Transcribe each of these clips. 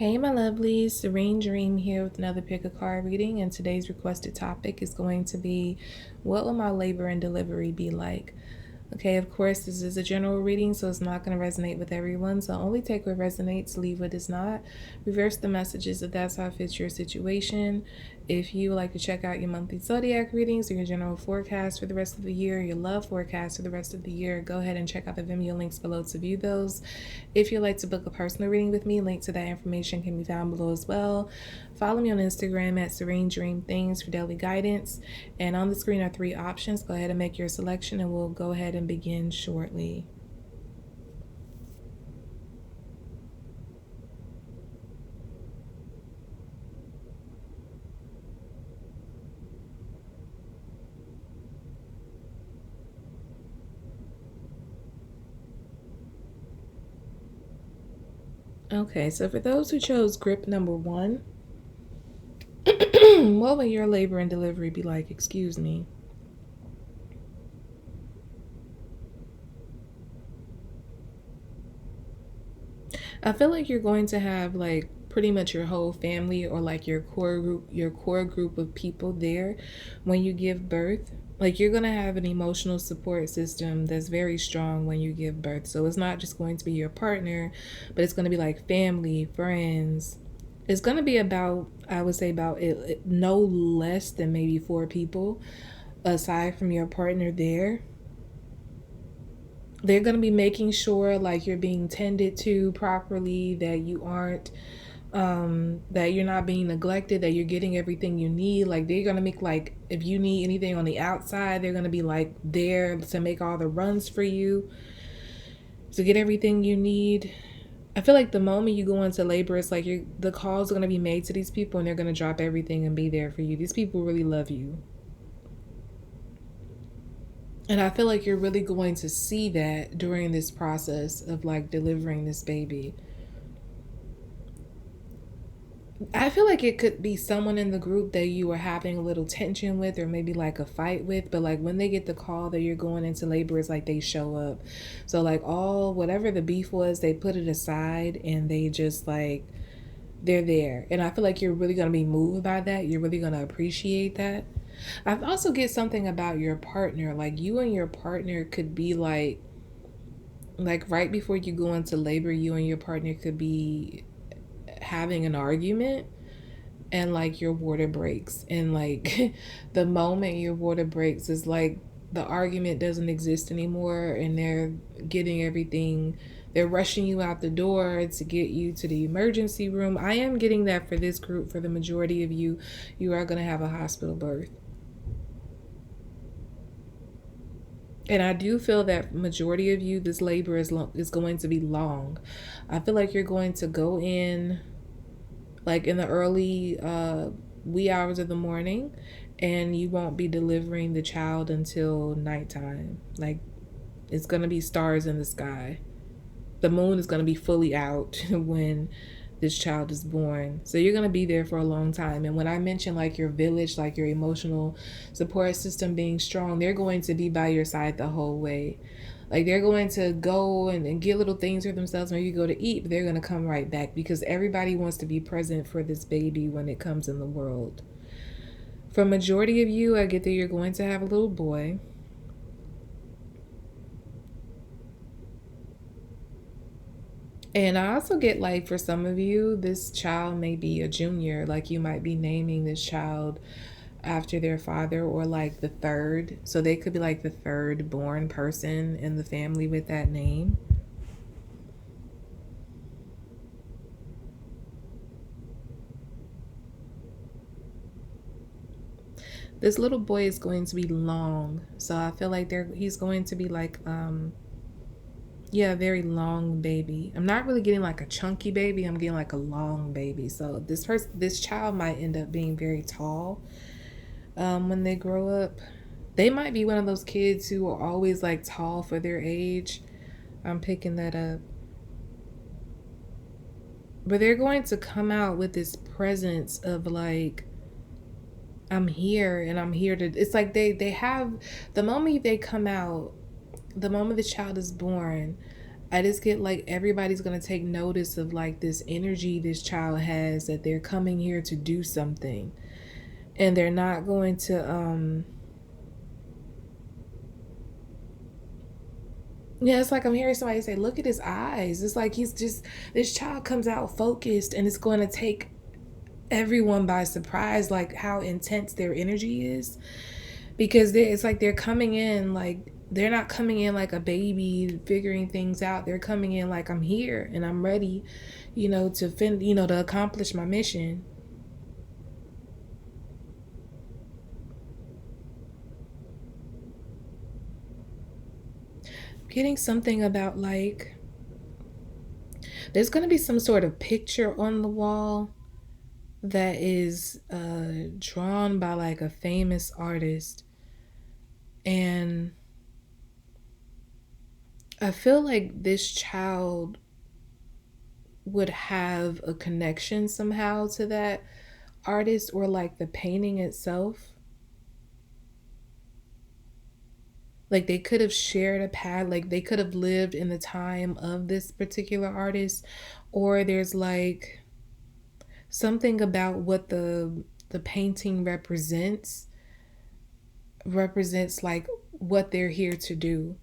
Hey, my lovelies, Serene Dream here with another pick a card reading, and today's requested topic is going to be, what will my labor and delivery be like? Okay, of course, this is a general reading, so it's not going to resonate with everyone. So only take what resonates, leave what does not. Reverse the messages if that's how it fits your situation. If you would like to check out your monthly Zodiac readings or your general forecast for the rest of the year, your love forecast for the rest of the year, go ahead and check out the Vimeo links below to view those. If you'd like to book a personal reading with me, link to that information can be found below as well. Follow me on Instagram at Serene Dream Things for daily guidance. And on the screen are 3 options. Go ahead and make your selection and we'll go ahead and begin shortly. Okay, so for those who chose grip number 1, what will your labor and delivery be like? Excuse me. I feel like you're going to have like pretty much your whole family or like your core group of people there when you give birth. Like you're going to have an emotional support system that's very strong when you give birth. So it's not just going to be your partner, but it's going to be like family, friends. It's going to be about, I would say, about no less than maybe 4 people aside from your partner there. They're going to be making sure like you're being tended to properly, that you aren't that you're not being neglected, that you're getting everything you need. Like they're gonna make, like, if you need anything on the outside, they're gonna be like there to make all the runs for you to get everything you need. I feel like the moment you go into labor, it's like the calls are gonna be made to these people and they're gonna drop everything and be there for you. These people really love you. And I feel like you're really going to see that during this process of like delivering this baby. I feel like it could be someone in the group that you are having a little tension with or maybe like a fight with, but like when they get the call that you're going into labor, it's like they show up. So like all whatever the beef was, they put it aside and they just like they're there. And I feel like you're really going to be moved by that. You're really going to appreciate that. I also get something about your partner. Like you and your partner could be like right before you go into labor, you and your partner could be having an argument and like your water breaks, and like the moment your water breaks is like the argument doesn't exist anymore and they're getting everything, they're rushing you out the door to get you to the emergency room. I am getting that for this group. For the majority of you, you are going to have a hospital birth. And I do feel that majority of you, this labor is going to be long. I feel like you're going to go in like in the early wee hours of the morning, and you won't be delivering the child until nighttime. Like it's going to be stars in the sky. The moon is going to be fully out when this child is born. So you're going to be there for a long time. And when I mention like your village, like your emotional support system being strong, they're going to be by your side the whole way. Like they're going to go and get little things for themselves. Maybe go to eat, but they're going to come right back because everybody wants to be present for this baby when it comes in the world. For majority of you, I get that you're going to have a little boy. And I also get like for some of you, this child may be a junior. Like you might be naming this child after their father or like the third. So they could be like the third born person in the family with that name. This little boy is going to be long. So I feel like he's going to be like yeah, a very long baby. I'm not really getting like a chunky baby. I'm getting like a long baby. So this child might end up being very tall when they grow up. They might be one of those kids who are always like tall for their age. I'm picking that up. But they're going to come out with this presence of like, I'm here and I'm here to, it's like they have, the moment they come out, the moment the child is born, I just get like everybody's gonna take notice of like this energy this child has, that they're coming here to do something, and they're not going to yeah, it's like I'm hearing somebody say, look at his eyes. It's like he's just, this child comes out focused, and it's going to take everyone by surprise, like how intense their energy is. Because it's like they're coming in, like, they're not coming in like a baby figuring things out. They're coming in like, I'm here and I'm ready, to accomplish my mission. Getting something about like, there's going to be some sort of picture on the wall that is drawn by like a famous artist. And I feel like this child would have a connection somehow to that artist, or like the painting itself. Like they could have shared a path, like they could have lived in the time of this particular artist, or there's like something about what the painting represents like what they're here to do.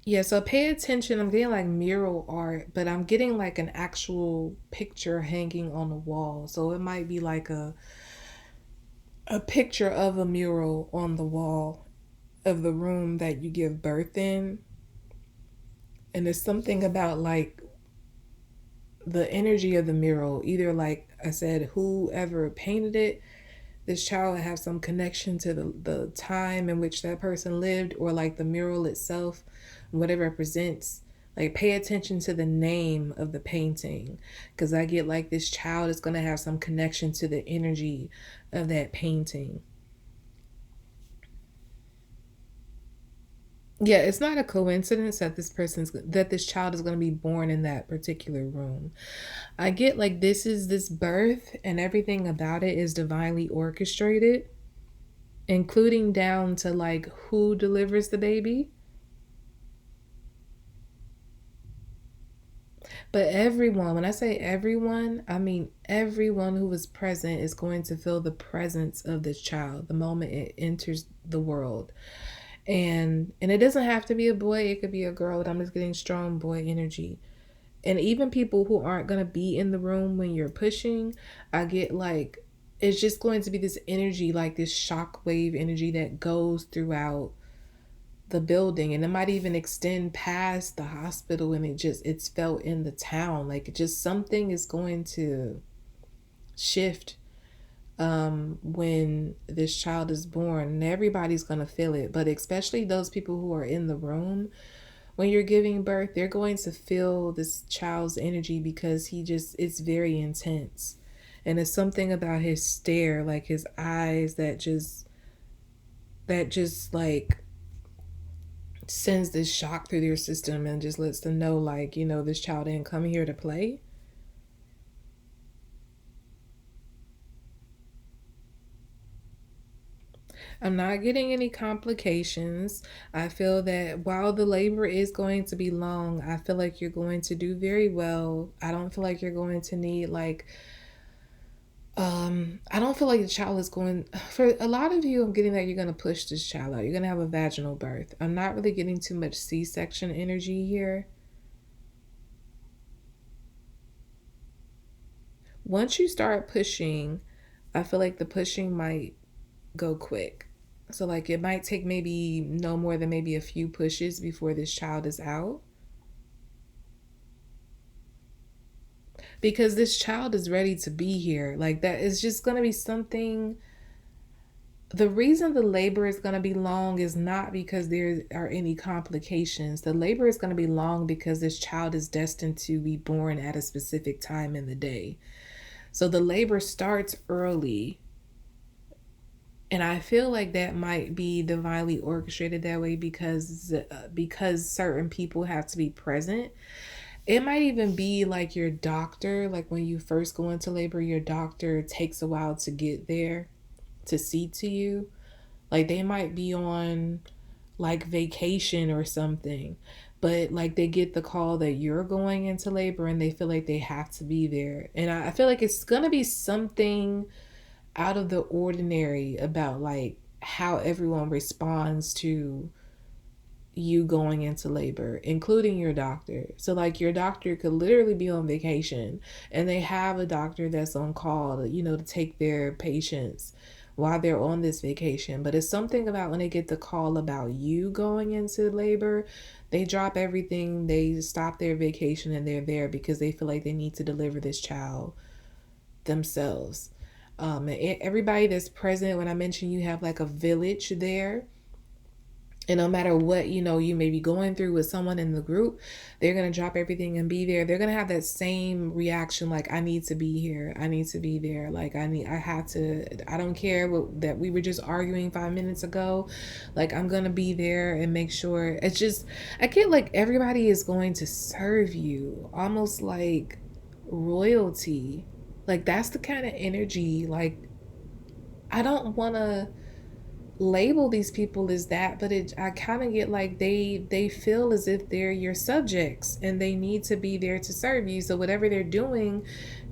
Yeah, so pay attention. I'm getting like mural art, but I'm getting like an actual picture hanging on the wall. So it might be like a picture of a mural on the wall of the room that you give birth in. And there's something about like the energy of the mural, either like I said, whoever painted it, this child have some connection to the time in which that person lived, or like the mural itself, what it represents. Like pay attention to the name of the painting, because I get like this child is going to have some connection to the energy of that painting. Yeah, it's not a coincidence that this child is going to be born in that particular room. I get like this birth and everything about it is divinely orchestrated, including down to like who delivers the baby. But everyone, when I say everyone, I mean everyone who was present is going to feel the presence of this child the moment it enters the world. And it doesn't have to be a boy, it could be a girl, but I'm just getting strong boy energy. And even people who aren't going to be in the room when you're pushing, I get like it's just going to be this energy, like this shockwave energy that goes throughout the building, and it might even extend past the hospital, and it's felt in the town, like it just something is going to shift when this child is born, and everybody's going to feel it, but especially those people who are in the room when you're giving birth, they're going to feel this child's energy, because it's very intense. And it's something about his stare, like his eyes, that just like sends this shock through their system, and just lets them know, like, this child didn't come here to play. I'm not getting any complications. I feel that while the labor is going to be long, I feel like you're going to do very well. I don't feel like you're going to need like I don't feel like the child is going, for a lot of you, I'm getting that you're going to push this child out. You're going to have a vaginal birth. I'm not really getting too much C-section energy here. Once you start pushing, I feel like the pushing might go quick. So like it might take maybe no more than maybe a few pushes before this child is out, because this child is ready to be here. Like that is just going to be something. The reason the labor is going to be long is not because there are any complications. The labor is going to be long because this child is destined to be born at a specific time in the day. So the labor starts early. And I feel like that might be divinely orchestrated that way, because certain people have to be present. It might even be like your doctor, like when you first go into labor, your doctor takes a while to get there to see to you. Like they might be on like vacation or something. but like they get the call that you're going into labor and they feel like they have to be there. And I feel like it's gonna be something out of the ordinary about like how everyone responds to you going into labor, including your doctor. So like your doctor could literally be on vacation and they have a doctor that's on call to, to take their patients while they're on this vacation. But it's something about when they get the call about you going into labor, they drop everything, they stop their vacation and they're there because they feel like they need to deliver this child themselves. And everybody that's present, when I mentioned you have like a village there, and no matter what, you may be going through with someone in the group, they're going to drop everything and be there. They're going to have that same reaction. Like, I need to be here. I need to be there. Like, I have to, I don't care that we were just arguing 5 minutes ago. Like, I'm going to be there and make sure. It's just, I get like everybody is going to serve you almost like royalty. Like, that's the kind of energy. Like, I don't want to label these people as that, but I kind of get like they feel as if they're your subjects and they need to be there to serve you. So whatever they're doing,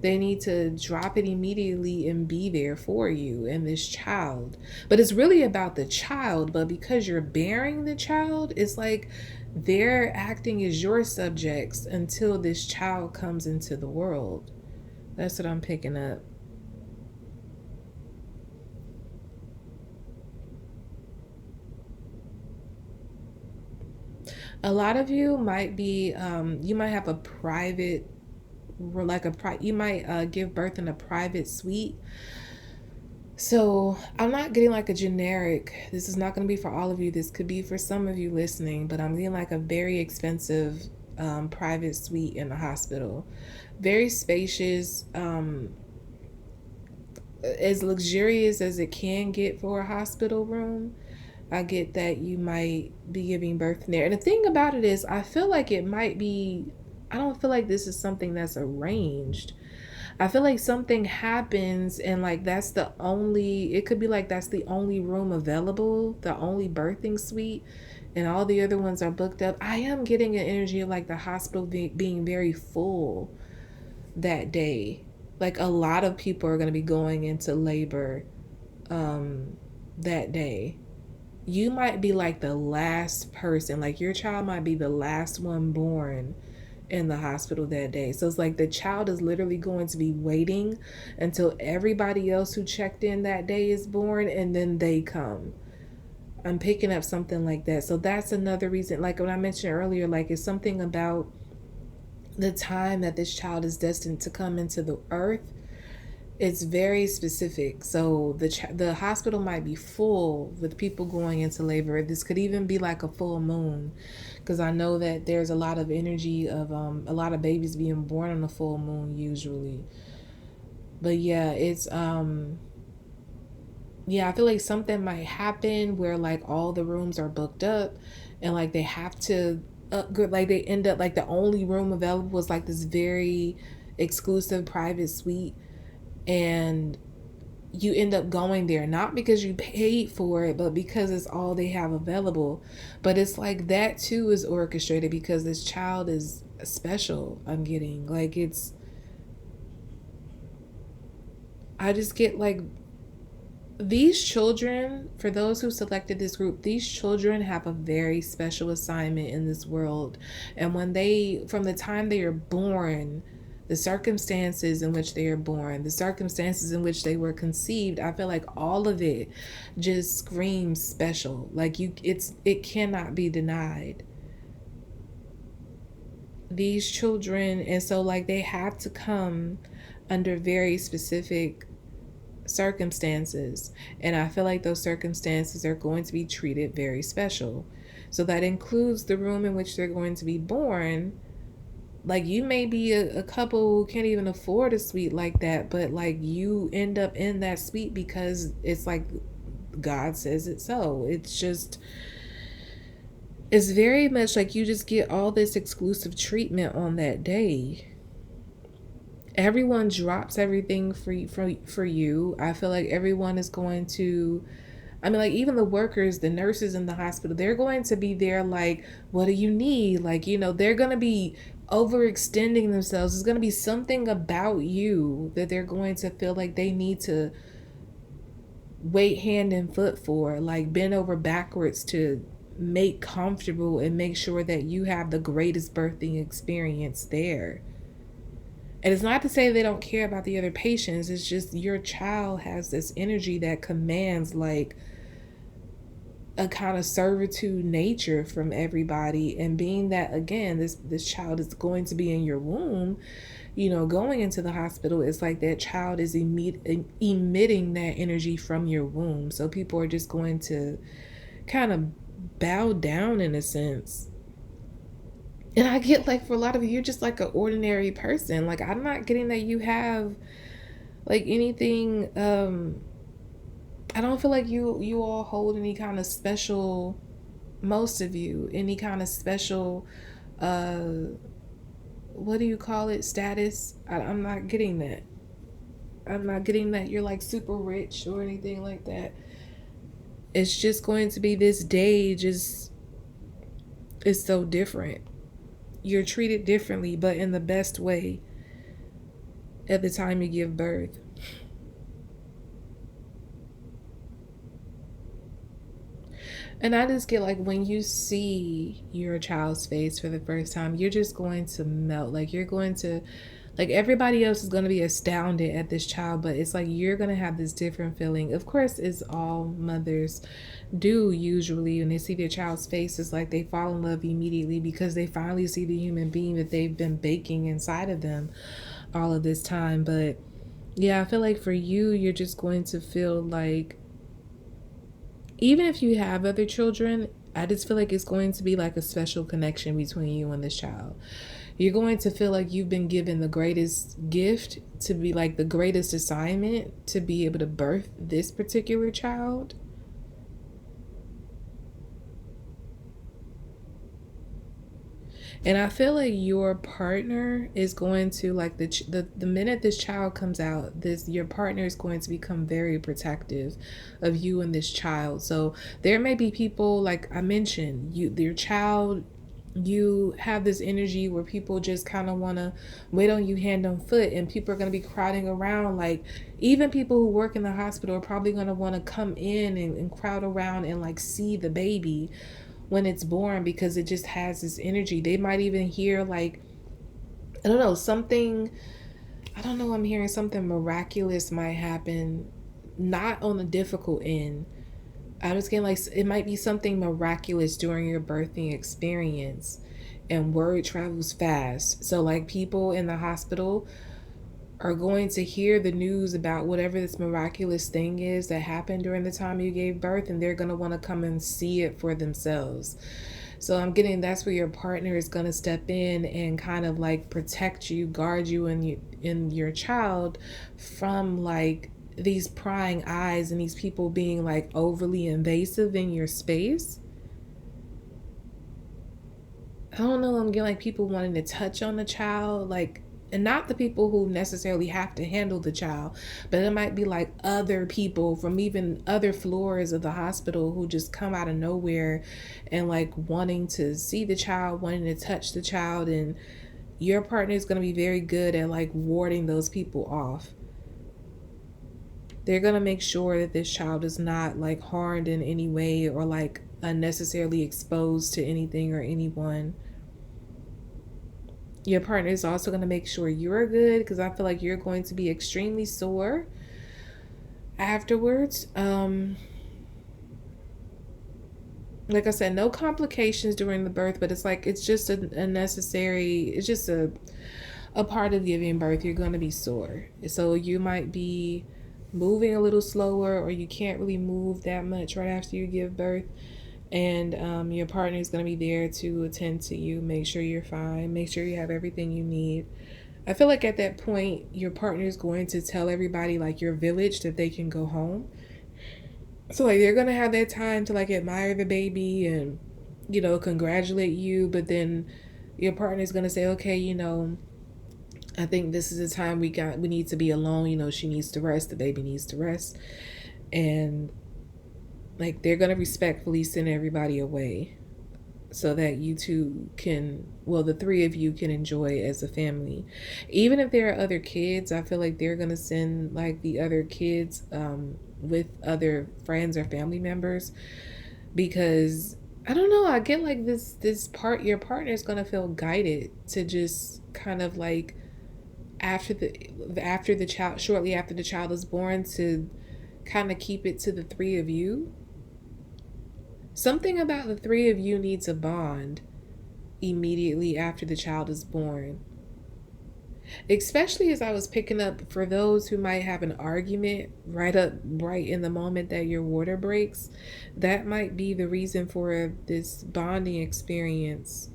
they need to drop it immediately and be there for you and this child. But it's really about the child, but because you're bearing the child, it's like they're acting as your subjects until this child comes into the world. That's what I'm picking up. A lot of you might be you might have a private, you might give birth in a private suite. So I'm not getting like a generic, this is not going to be for all of you, this could be for some of you listening, but I'm getting like a very expensive private suite in the hospital. Very spacious, as luxurious as it can get for a hospital room. I get that you might be giving birth in there. And the thing about it is, I feel like it might be, I don't feel like this is something that's arranged. I feel like something happens and like that's the only, it could be like that's the only room available, the only birthing suite, and all the other ones are booked up. I am getting an energy of like the hospital being very full that day. Like a lot of people are going to be going into labor that day. You might be like the last person, like your child might be the last one born in the hospital that day. So it's like the child is literally going to be waiting until everybody else who checked in that day is born and then they come. I'm picking up something like that. So that's another reason, like when I mentioned earlier, like it's something about the time that this child is destined to come into the earth. It's very specific. So the hospital might be full with people going into labor. This could even be like a full moon, because I know that there's a lot of energy of a lot of babies being born on a full moon usually. But yeah, it's yeah, I feel like something might happen where like all the rooms are booked up and like they have to like they end up like the only room available is like this very exclusive private suite, and you end up going there not because you paid for it but because it's all they have available. But it's like that too is orchestrated because this child is special. I'm getting like it's, I just get like these children, for those who selected this group, these children have a very special assignment in this world. And when they, from the time they are born, the circumstances in which they are born, the circumstances in which they were conceived, I feel like all of it just screams special. Like it cannot be denied. These children, and so like they have to come under very specific circumstances, and I feel like those circumstances are going to be treated very special. So that includes the room in which they're going to be born. Like you may be a couple who can't even afford a suite like that, but like you end up in that suite because it's like God says it. So it's just, it's very much like you just get all this exclusive treatment on that day. Everyone drops everything for you. I feel like everyone is going to I mean, like, even the workers, the nurses in the hospital, they're going to be there, like, what do you need? Like, they're going to be overextending themselves. It's going to be something about you that they're going to feel like they need to wait hand and foot for, like, bend over backwards to make comfortable and make sure that you have the greatest birthing experience there. And it's not to say they don't care about the other patients, it's just your child has this energy that commands, like, a kind of servitude nature from everybody. And being that, again, this child is going to be in your womb, going into the hospital, it's like that child is emitting that energy from your womb. So people are just going to kind of bow down in a sense. And I get, like, for a lot of you, you're just like an ordinary person. Like, I'm not getting that you have like anything. I don't feel like you all hold any kind of special, most of you, any kind of special, uh what do you call it, status. I'm not getting that. I'm not getting that you're like super rich or anything like that. It's just going to be this day just is so different. You're treated differently, but in the best way at the time you give birth. And I just get, like, when you see your child's face for the first time, you're just going to melt. Like, you're going to, like, everybody else is going to be astounded at this child, but it's like you're going to have this different feeling. Of course, it's all mothers do usually when they see their child's face. It's like they fall in love immediately because they finally see the human being that they've been baking inside of them all of this time. But yeah, I feel like for you, you're just going to feel like, even if you have other children, I just feel like it's going to be like a special connection between you and this child. You're going to feel like you've been given the greatest gift, to be like the greatest assignment, to be able to birth this particular child. And I feel like your partner is going to, like, the minute this child comes out, this your partner is going to become very protective of you and this child. So there may be people, like I mentioned, your child, you have this energy where people just kind of want to wait on you hand on foot, and people are going to be crowding around. Like, even people who work in the hospital are probably going to want to come in and crowd around and, like, see the baby when it's born, because it just has this energy. They might even hear, like, I don't know, something, I don't know, I'm hearing something miraculous might happen, not on the difficult end. I'm just getting, like, it might be something miraculous during your birthing experience, and word travels fast. So, like, people in the hospital are going to hear the news about whatever this miraculous thing is that happened during the time you gave birth, and they're going to want to come and see it for themselves. So I'm getting that's where your partner is going to step in and kind of, like, protect you, guard you and your child from, like, these prying eyes and these people being, like, overly invasive in your space. I don't know, I'm getting, like, people wanting to touch on the child, like, and not the people who necessarily have to handle the child, but it might be like other people from even other floors of the hospital who just come out of nowhere and, like, wanting to see the child, wanting to touch the child. And your partner is going to be very good at, like, warding those people off. They're going to make sure that this child is not, like, harmed in any way or, like, unnecessarily exposed to anything or anyone. Your partner is also going to make sure you're good, because I feel like you're going to be extremely sore afterwards. Like I said, no complications during the birth, but it's like, it's just a necessary, it's just a part of giving birth. You're going to be sore. So you might be moving a little slower, or you can't really move that much right after you give birth. And your partner is going to be there to attend to you, make sure you're fine, make sure you have everything you need. I feel like at that point, your partner is going to tell everybody, like, your village, that they can go home. So, like, they're going to have that time to, like, admire the baby and, congratulate you. But then your partner is going to say, okay, I think this is the time we need to be alone. She needs to rest. The baby needs to rest. And Like they're going to respectfully send everybody away so that you two can, well, the three of you can enjoy as a family. Even if there are other kids, I feel like they're going to send like the other kids with other friends or family members, because I don't know, I get like this part, your partner is going to feel guided to just kind of like after the child, shortly after the child is born, to kind of keep it to the three of you. Something about the three of you needs a bond immediately after the child is born. Especially as I was picking up for those who might have an argument right in the moment that your water breaks, that might be the reason for this bonding experience.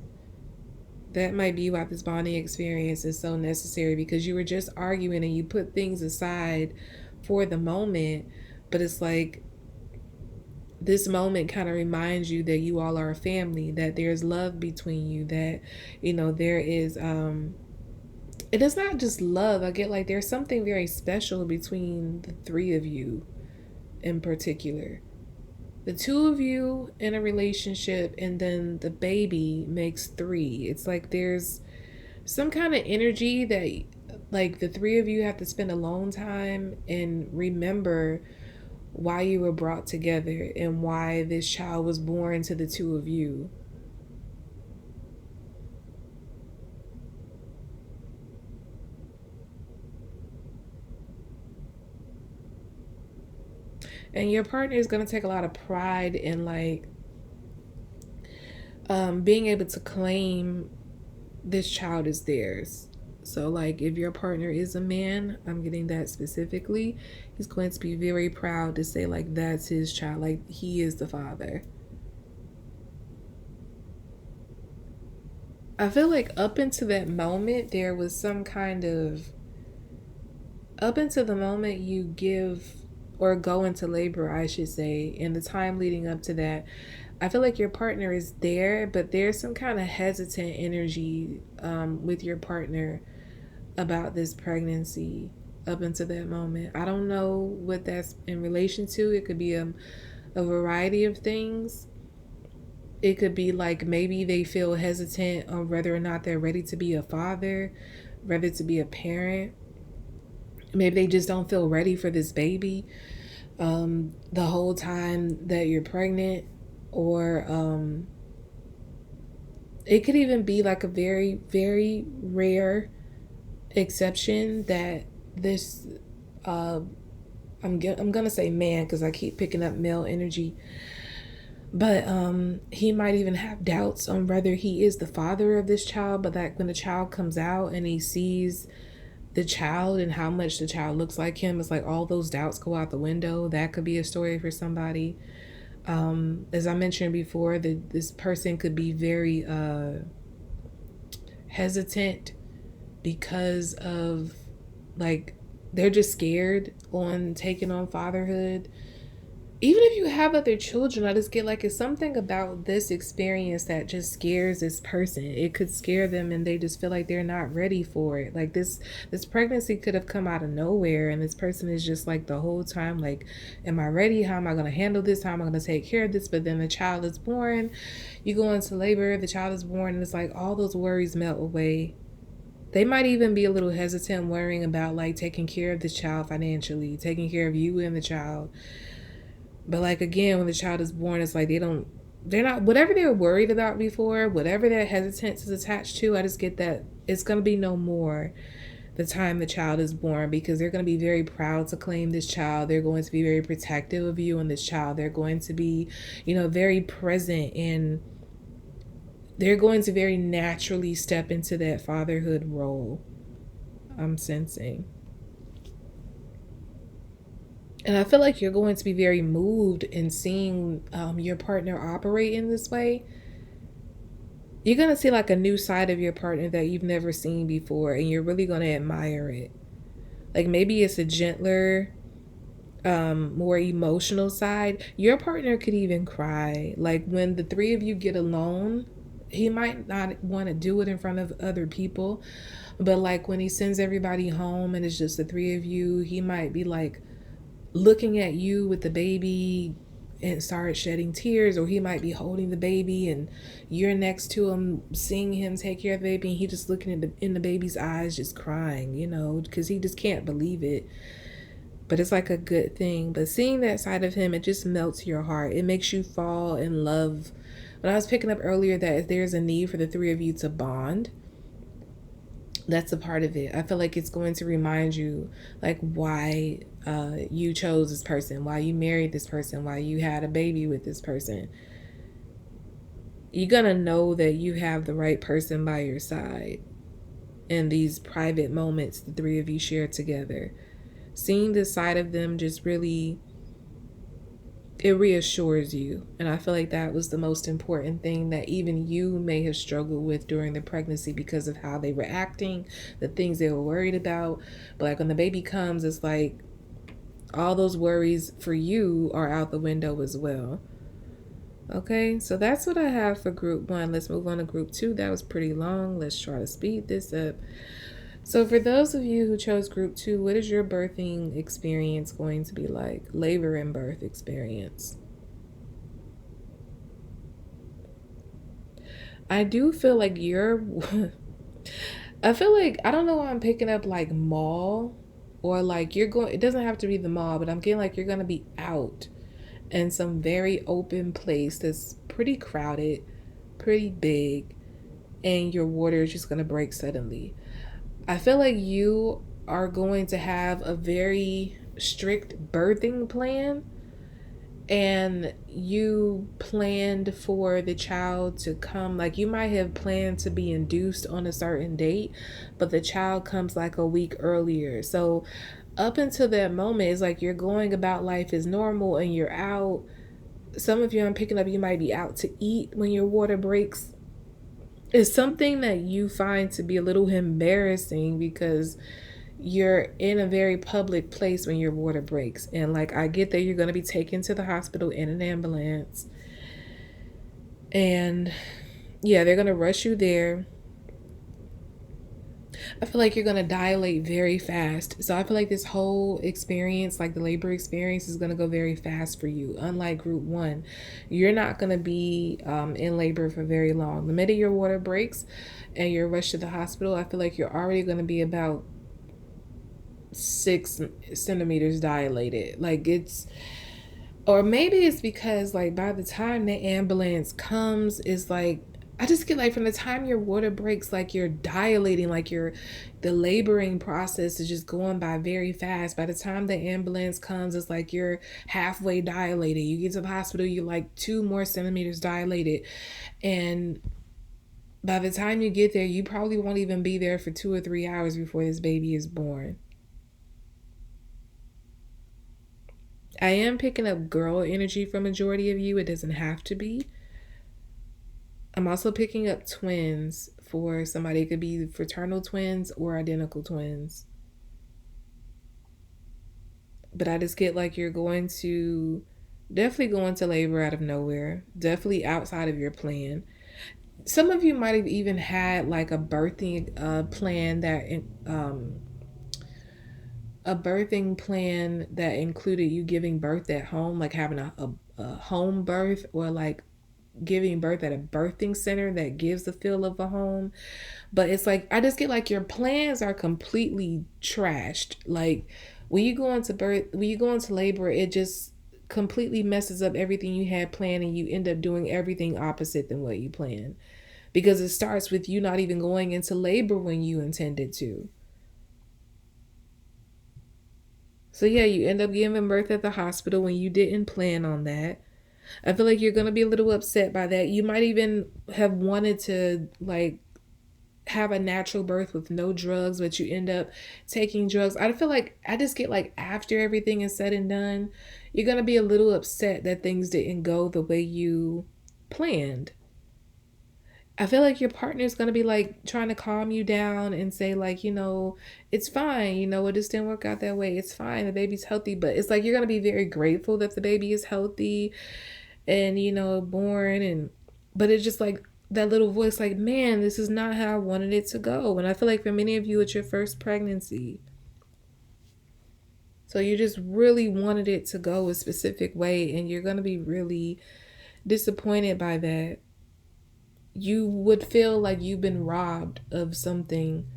That might be why this bonding experience is so necessary, because you were just arguing and you put things aside for the moment, but it's like this moment kind of reminds you that you all are a family, that there's love between you, that there is it is not just love. I get like there's something very special between the three of you in particular. The two of you in a relationship and then the baby makes three. It's like there's some kind of energy that like the three of you have to spend alone time and remember why you were brought together and why this child was born to the two of you. And your partner is going to take a lot of pride in like being able to claim this child is theirs. So like if your partner is a man, I'm getting that specifically, he's going to be very proud to say like that's his child, like he is the father. I feel like up until that moment there was some kind of, up until the moment you give or go into labor, I should say, in the time leading up to that, I feel like your partner is there, but there's some kind of hesitant energy with your partner about this pregnancy up until that moment. I don't know what that's in relation to. It could be a variety of things. It could be like maybe they feel hesitant on whether or not they're ready to be a father, ready to be a parent. Maybe they just don't feel ready for this baby the whole time that you're pregnant. Or it could even be like a very, very rare exception that this I'm gonna say man because I keep picking up male energy, but he might even have doubts on whether he is the father of this child. But that when the child comes out and he sees the child and how much the child looks like him, it's like all those doubts go out the window. That could be a story for somebody. As I mentioned before, this person could be very hesitant because of like they're just scared on taking on fatherhood. Even if you have other children, I just get like it's something about this experience that just scares this person. It could scare them and they just feel like they're not ready for it. Like this pregnancy could have come out of nowhere and this person is just like the whole time like, am I ready? How am I going to handle this? How am I going to take care of this? But then the child is born, you go into labor, the child is born, and it's like all those worries melt away. They might even be a little hesitant worrying about like taking care of this child financially, taking care of you and the child. But like again, when the child is born, it's like they're not, whatever they were worried about before, whatever their hesitance is attached to, I just get that it's gonna be no more the time the child is born, because they're gonna be very proud to claim this child. They're going to be very protective of you and this child. They're going to be, very present, and they're going to very naturally step into that fatherhood role, I'm sensing. And I feel like you're going to be very moved in seeing your partner operate in this way. You're going to see like a new side of your partner that you've never seen before, and you're really going to admire it. Like maybe it's a gentler, more emotional side. Your partner could even cry. Like when the three of you get alone, he might not want to do it in front of other people, but like when he sends everybody home and it's just the three of you, he might be like looking at you with the baby and start shedding tears, or he might be holding the baby and you're next to him seeing him take care of the baby, and he just looking in the baby's eyes just crying, because he just can't believe it. But it's like a good thing. But seeing that side of him, it just melts your heart. It makes you fall in love. When I was picking up earlier that if there's a need for the three of you to bond, that's a part of it. I feel like it's going to remind you like why you chose this person, why you married this person, why you had a baby with this person. You're gonna know that you have the right person by your side in these private moments the three of you share together. Seeing this side of them just really, it reassures you. And I feel like that was the most important thing that even you may have struggled with during the pregnancy because of how they were acting, the things they were worried about. But like when the baby comes, it's like all those worries for you are out the window as well. Okay, so that's what I have for group one. Let's move on to group two. That was pretty long. Let's try to speed this up. So, for those of you who chose group two, what is your birthing experience going to be like? Labor and birth experience. I do feel like you're. I feel like, I don't know why I'm picking up like mall or like you're going, it doesn't have to be the mall, but I'm getting like you're going to be out in some very open place that's pretty crowded, pretty big, and your water is just going to break suddenly. I feel like you are going to have a very strict birthing plan, and you planned for the child to come, like you might have planned to be induced on a certain date, but the child comes like a week earlier. So up until that moment, it's like you're going about life as normal and you're out. Some of you I'm picking up, you might be out to eat when your water breaks. It's something that you find to be a little embarrassing because you're in a very public place when your water breaks. And like, I get that you're going to be taken to the hospital in an ambulance. And yeah, they're going to rush you there. I feel like you're going to dilate very fast. So I feel like this whole experience, like the labor experience, is going to go very fast for you. Unlike group one, you're not going to be in labor for very long. The minute your water breaks and you're rushed to the hospital, I feel like you're already going to be about 6 centimeters dilated. Like it's, or maybe it's because like by the time the ambulance comes, it's like I just get like from the time your water breaks, like you're dilating, like the laboring process is just going by very fast. By the time the ambulance comes, it's like you're halfway dilated. You get to the hospital, you're like 2 more centimeters dilated. And by the time you get there, you probably won't even be there for 2 or 3 hours before this baby is born. I am picking up girl energy for majority of you. It doesn't have to be. I'm also picking up twins for somebody. It could be fraternal twins or identical twins. But I just get like you're going to definitely go into labor out of nowhere, definitely outside of your plan. Some of you might have even had like plan that a birthing plan that included you giving birth at home, like having a home birth, or like giving birth at a birthing center that gives the feel of a home. But it's like I just get like your plans are completely trashed. Like when you go into labor, it just completely messes up everything you had planned, and you end up doing everything opposite than what you planned, because it starts with you not even going into labor when you intended to. So yeah, you end up giving birth at the hospital when you didn't plan on that. I feel like you're going to be a little upset by that. You might even have wanted to like have a natural birth with no drugs, but you end up taking drugs. I feel like I just get like after everything is said and done, you're going to be a little upset that things didn't go the way you planned. I feel like your partner is going to be like trying to calm you down and say like, it's fine, it just didn't work out that way. It's fine. The baby's healthy, but it's like you're going to be very grateful that the baby is healthy and born, and but it's just like that little voice like, man, this is not how I wanted it to go. And I feel like for many of you it's your first pregnancy. So you just really wanted it to go a specific way, and you're going to be really disappointed by that. You would feel like you've been robbed of something,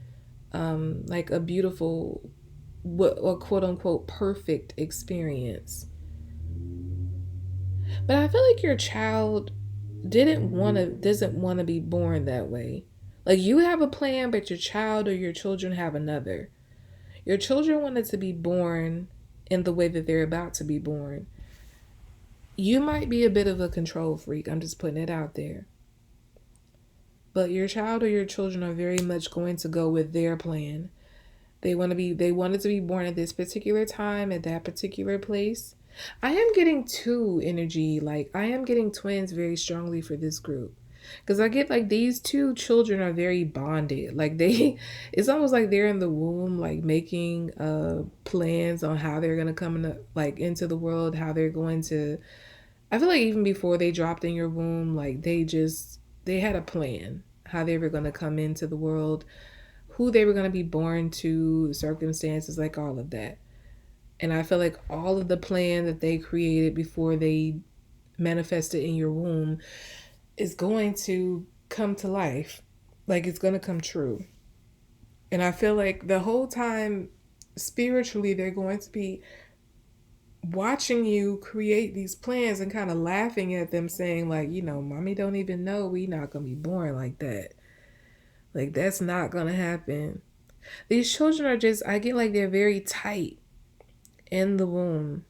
like a beautiful, or quote unquote perfect experience. But I feel like your child doesn't want to be born that way. Like you have a plan, but your child or your children have another. Your children wanted to be born in the way that they're about to be born. You might be a bit of a control freak. I'm just putting it out there. But your child or your children are very much going to go with their plan. They wanted to be born at this particular time at that particular place. I am getting two energy, like I am getting twins very strongly for this group. Cuz I get like these two children are very bonded. Like they it's almost like they're in the womb like making plans on how they're going to come into the world, how they're going to I feel like even before they dropped in your womb, like they had a plan how they were going to come into the world, who they were going to be born to, circumstances, like all of that. And I feel like all of the plan that they created before they manifested in your womb is going to come to life. Like it's going to come true. And I feel like the whole time, spiritually, they're going to be watching you create these plans and kind of laughing at them, saying, like, mommy don't even know we not going to be born like that. Like, that's not going to happen. These children are just, I get like they're very tight in the womb.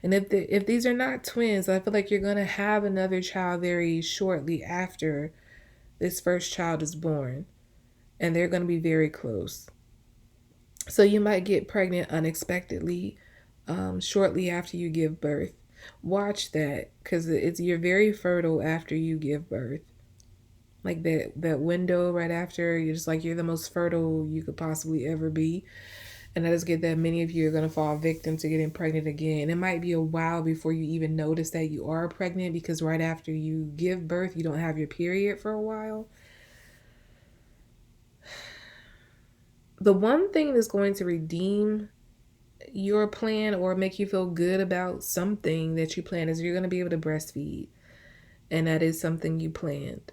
And if these are not twins, I feel like you're going to have another child very shortly after this first child is born. And they're going to be very close. So you might get pregnant unexpectedly shortly after you give birth. Watch that, because you're very fertile after you give birth. Like that window right after, you're the most fertile you could possibly ever be. And I just get that many of you are going to fall victim to getting pregnant again. It might be a while before you even notice that you are pregnant, because right after you give birth, you don't have your period for a while. The one thing that's going to redeem your plan or make you feel good about something that you plan is you're going to be able to breastfeed. And that is something you planned.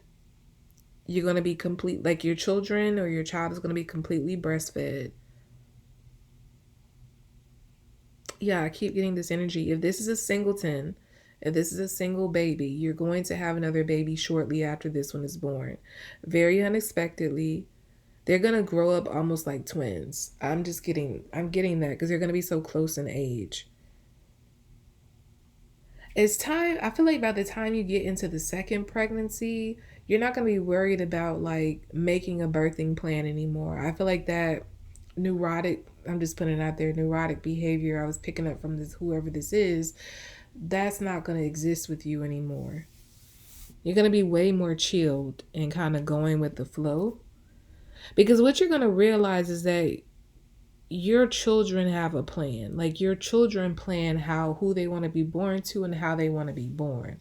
You're going to be complete, like your children or your child is going to be completely breastfed. Yeah, I keep getting this energy. If this is a singleton, if this is a single baby, you're going to have another baby shortly after this one is born. Very unexpectedly. They're going to grow up almost like twins. I'm getting that because they're going to be so close in age. It's time, I feel like by the time you get into the second pregnancy, you're not going to be worried about like making a birthing plan anymore. I feel like that neurotic, I'm just putting it out there, neurotic behavior I was picking up from this, whoever this is, that's not going to exist with you anymore. You're going to be way more chilled and kind of going with the flow. Because what you're going to realize is that your children have a plan. Like your children plan who they want to be born to and how they want to be born.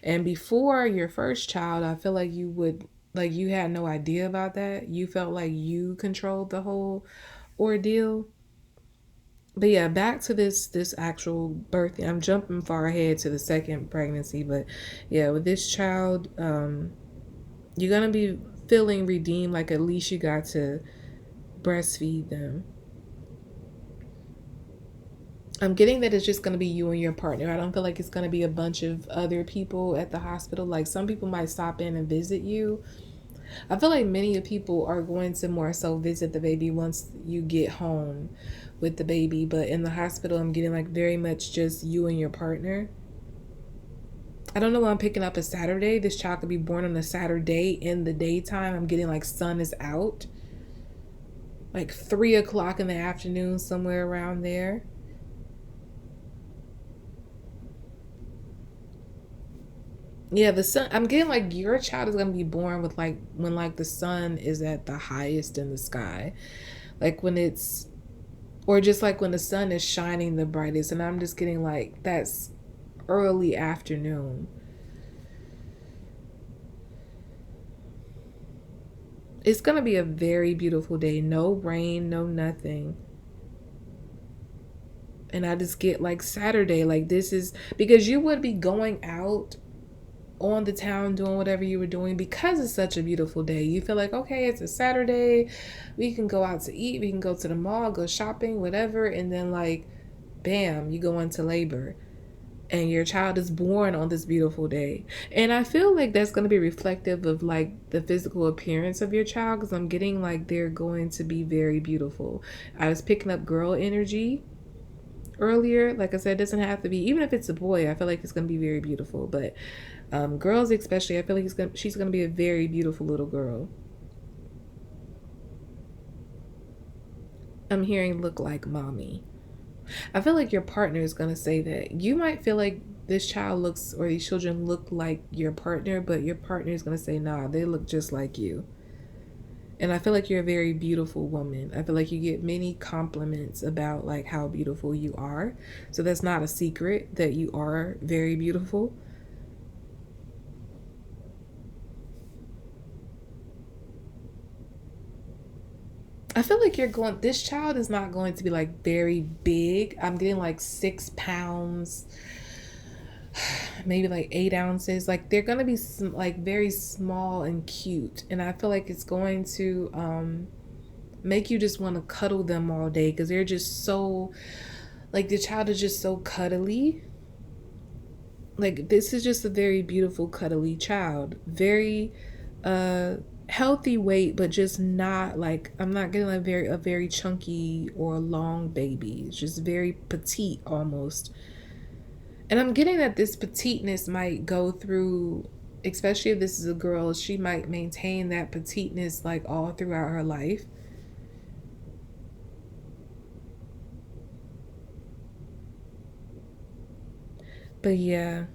And before your first child, I feel like you had no idea about that. You felt like you controlled the whole ordeal. But yeah, back to this actual birth. I'm jumping far ahead to the second pregnancy, but yeah, with this child, you're gonna be feeling redeemed. Like at least you got to breastfeed them. I'm getting that it's just going to be you and your partner. I don't feel like it's going to be a bunch of other people at the hospital. Like some people might stop in and visit you. I feel like many people are going to more so visit the baby once you get home with the baby. But in the hospital, I'm getting like very much just you and your partner. I don't know why I'm picking up a Saturday. This child could be born on a Saturday in the daytime. I'm getting like sun is out. Like 3 o'clock in the afternoon, somewhere around there. Yeah, the sun. I'm getting like your child is gonna be born with like when like the sun is at the highest in the sky, like when it's, or just like when the sun is shining the brightest. And I'm just getting like that's early afternoon. It's gonna be a very beautiful day. No rain, no nothing. And I just get like Saturday, like this is because you would be going out on the town doing whatever you were doing because it's such a beautiful day. You feel like, okay, it's a Saturday, we can go out to eat, we can go to the mall, go shopping, whatever, and then like bam, you go into labor and your child is born on this beautiful day. And I feel like that's going to be reflective of like the physical appearance of your child, because I'm getting like they're going to be very beautiful. I was picking up girl energy earlier. Like I said, it doesn't have to be, even if it's a boy, I feel like it's going to be very beautiful. But girls especially, I feel like she's going to be a very beautiful little girl. I'm hearing look like mommy. I feel like your partner is going to say that. You might feel like this child looks, or these children look like your partner, but your partner is going to say, nah, they look just like you. And I feel like you're a very beautiful woman. I feel like you get many compliments about like how beautiful you are. So that's not a secret that you are very beautiful. I feel like this child is not going to be like very big. I'm getting like 6 pounds, maybe like 8 ounces. Like they're going to be like very small and cute. And I feel like it's going to make you just want to cuddle them all day, because they're just so, like the child is just so cuddly. Like this is just a very beautiful cuddly child. Very healthy weight, but just not like, I'm not getting like a very chunky or long baby. It's just very petite almost. And I'm getting that this petiteness might go through, especially if this is a girl, she might maintain that petiteness like all throughout her life. But yeah,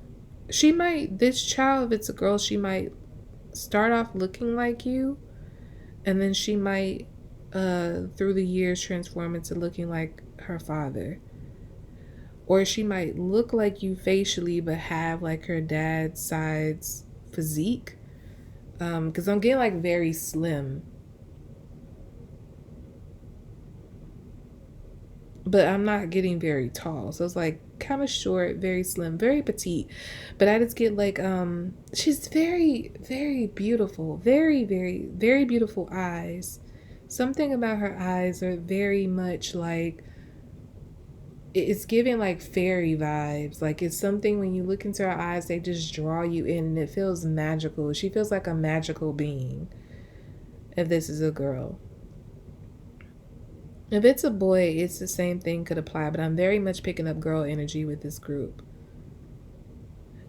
this child, if it's a girl, she might start off looking like you, and then she might, through the years, transform into looking like her father. Or she might look like you facially, but have like her dad's side's physique. Because I'm getting like very slim, but I'm not getting very tall. So it's like kind of short, very slim, very petite. But I just get like she's very, very beautiful. Very, very, very beautiful eyes. Something about her eyes are very much like, it's giving like fairy vibes. Like it's something, when you look into her eyes, they just draw you in and it feels magical. She feels like a magical being if this is a girl. If it's a boy, it's the same thing could apply, but I'm very much picking up girl energy with this group.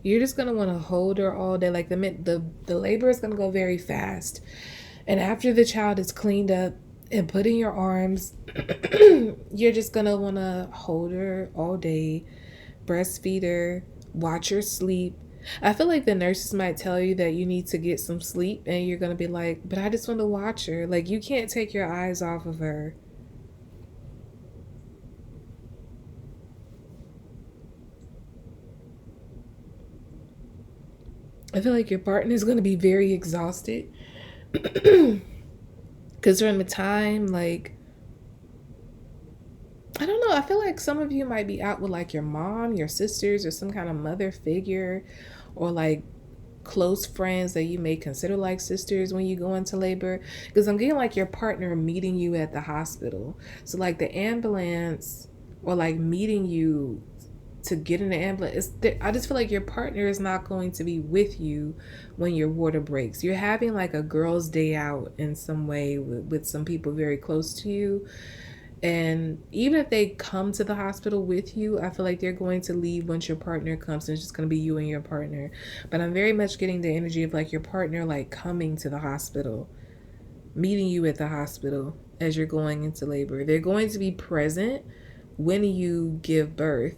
You're just gonna want to hold her all day. Like the labor is gonna go very fast, and after the child is cleaned up and put in your arms, you're just gonna want to hold her all day, breastfeed her, watch her sleep. I feel like the nurses might tell you that you need to get some sleep, and you're gonna be like, but I just want to watch her. Like you can't take your eyes off of her. I feel like your partner is going to be very exhausted because during the time, like, I don't know, I feel like some of you might be out with like your mom, your sisters, or some kind of mother figure, or like close friends that you may consider like sisters when you go into labor, because I'm getting like your partner meeting you at the hospital. So like the ambulance, or like meeting you to get in the ambulance. I just feel like your partner is not going to be with you when your water breaks. You're having like a girl's day out in some way with some people very close to you. And even if they come to the hospital with you, I feel like they're going to leave once your partner comes, and it's just going to be you and your partner. But I'm very much getting the energy of like your partner like coming to the hospital, meeting you at the hospital as you're going into labor. They're going to be present when you give birth.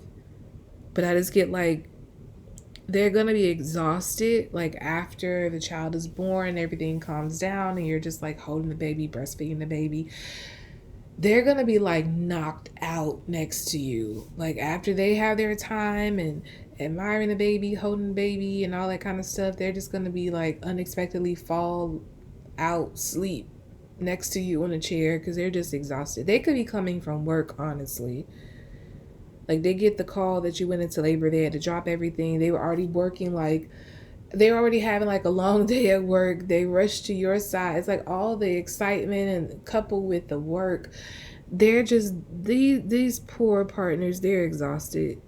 But I just get like they're going to be exhausted like after the child is born, everything calms down, and you're just like holding the baby, breastfeeding the baby. They're going to be like knocked out next to you. Like after they have their time and admiring the baby, holding the baby and all that kind of stuff, they're just going to be like unexpectedly fall out, sleep next to you on a chair because they're just exhausted. They could be coming from work, honestly. Like they get the call that you went into labor, they had to drop everything. They were already working, like they were already having like a long day at work. They rushed to your side. It's like all the excitement and coupled with the work. They're just these poor partners, they're exhausted.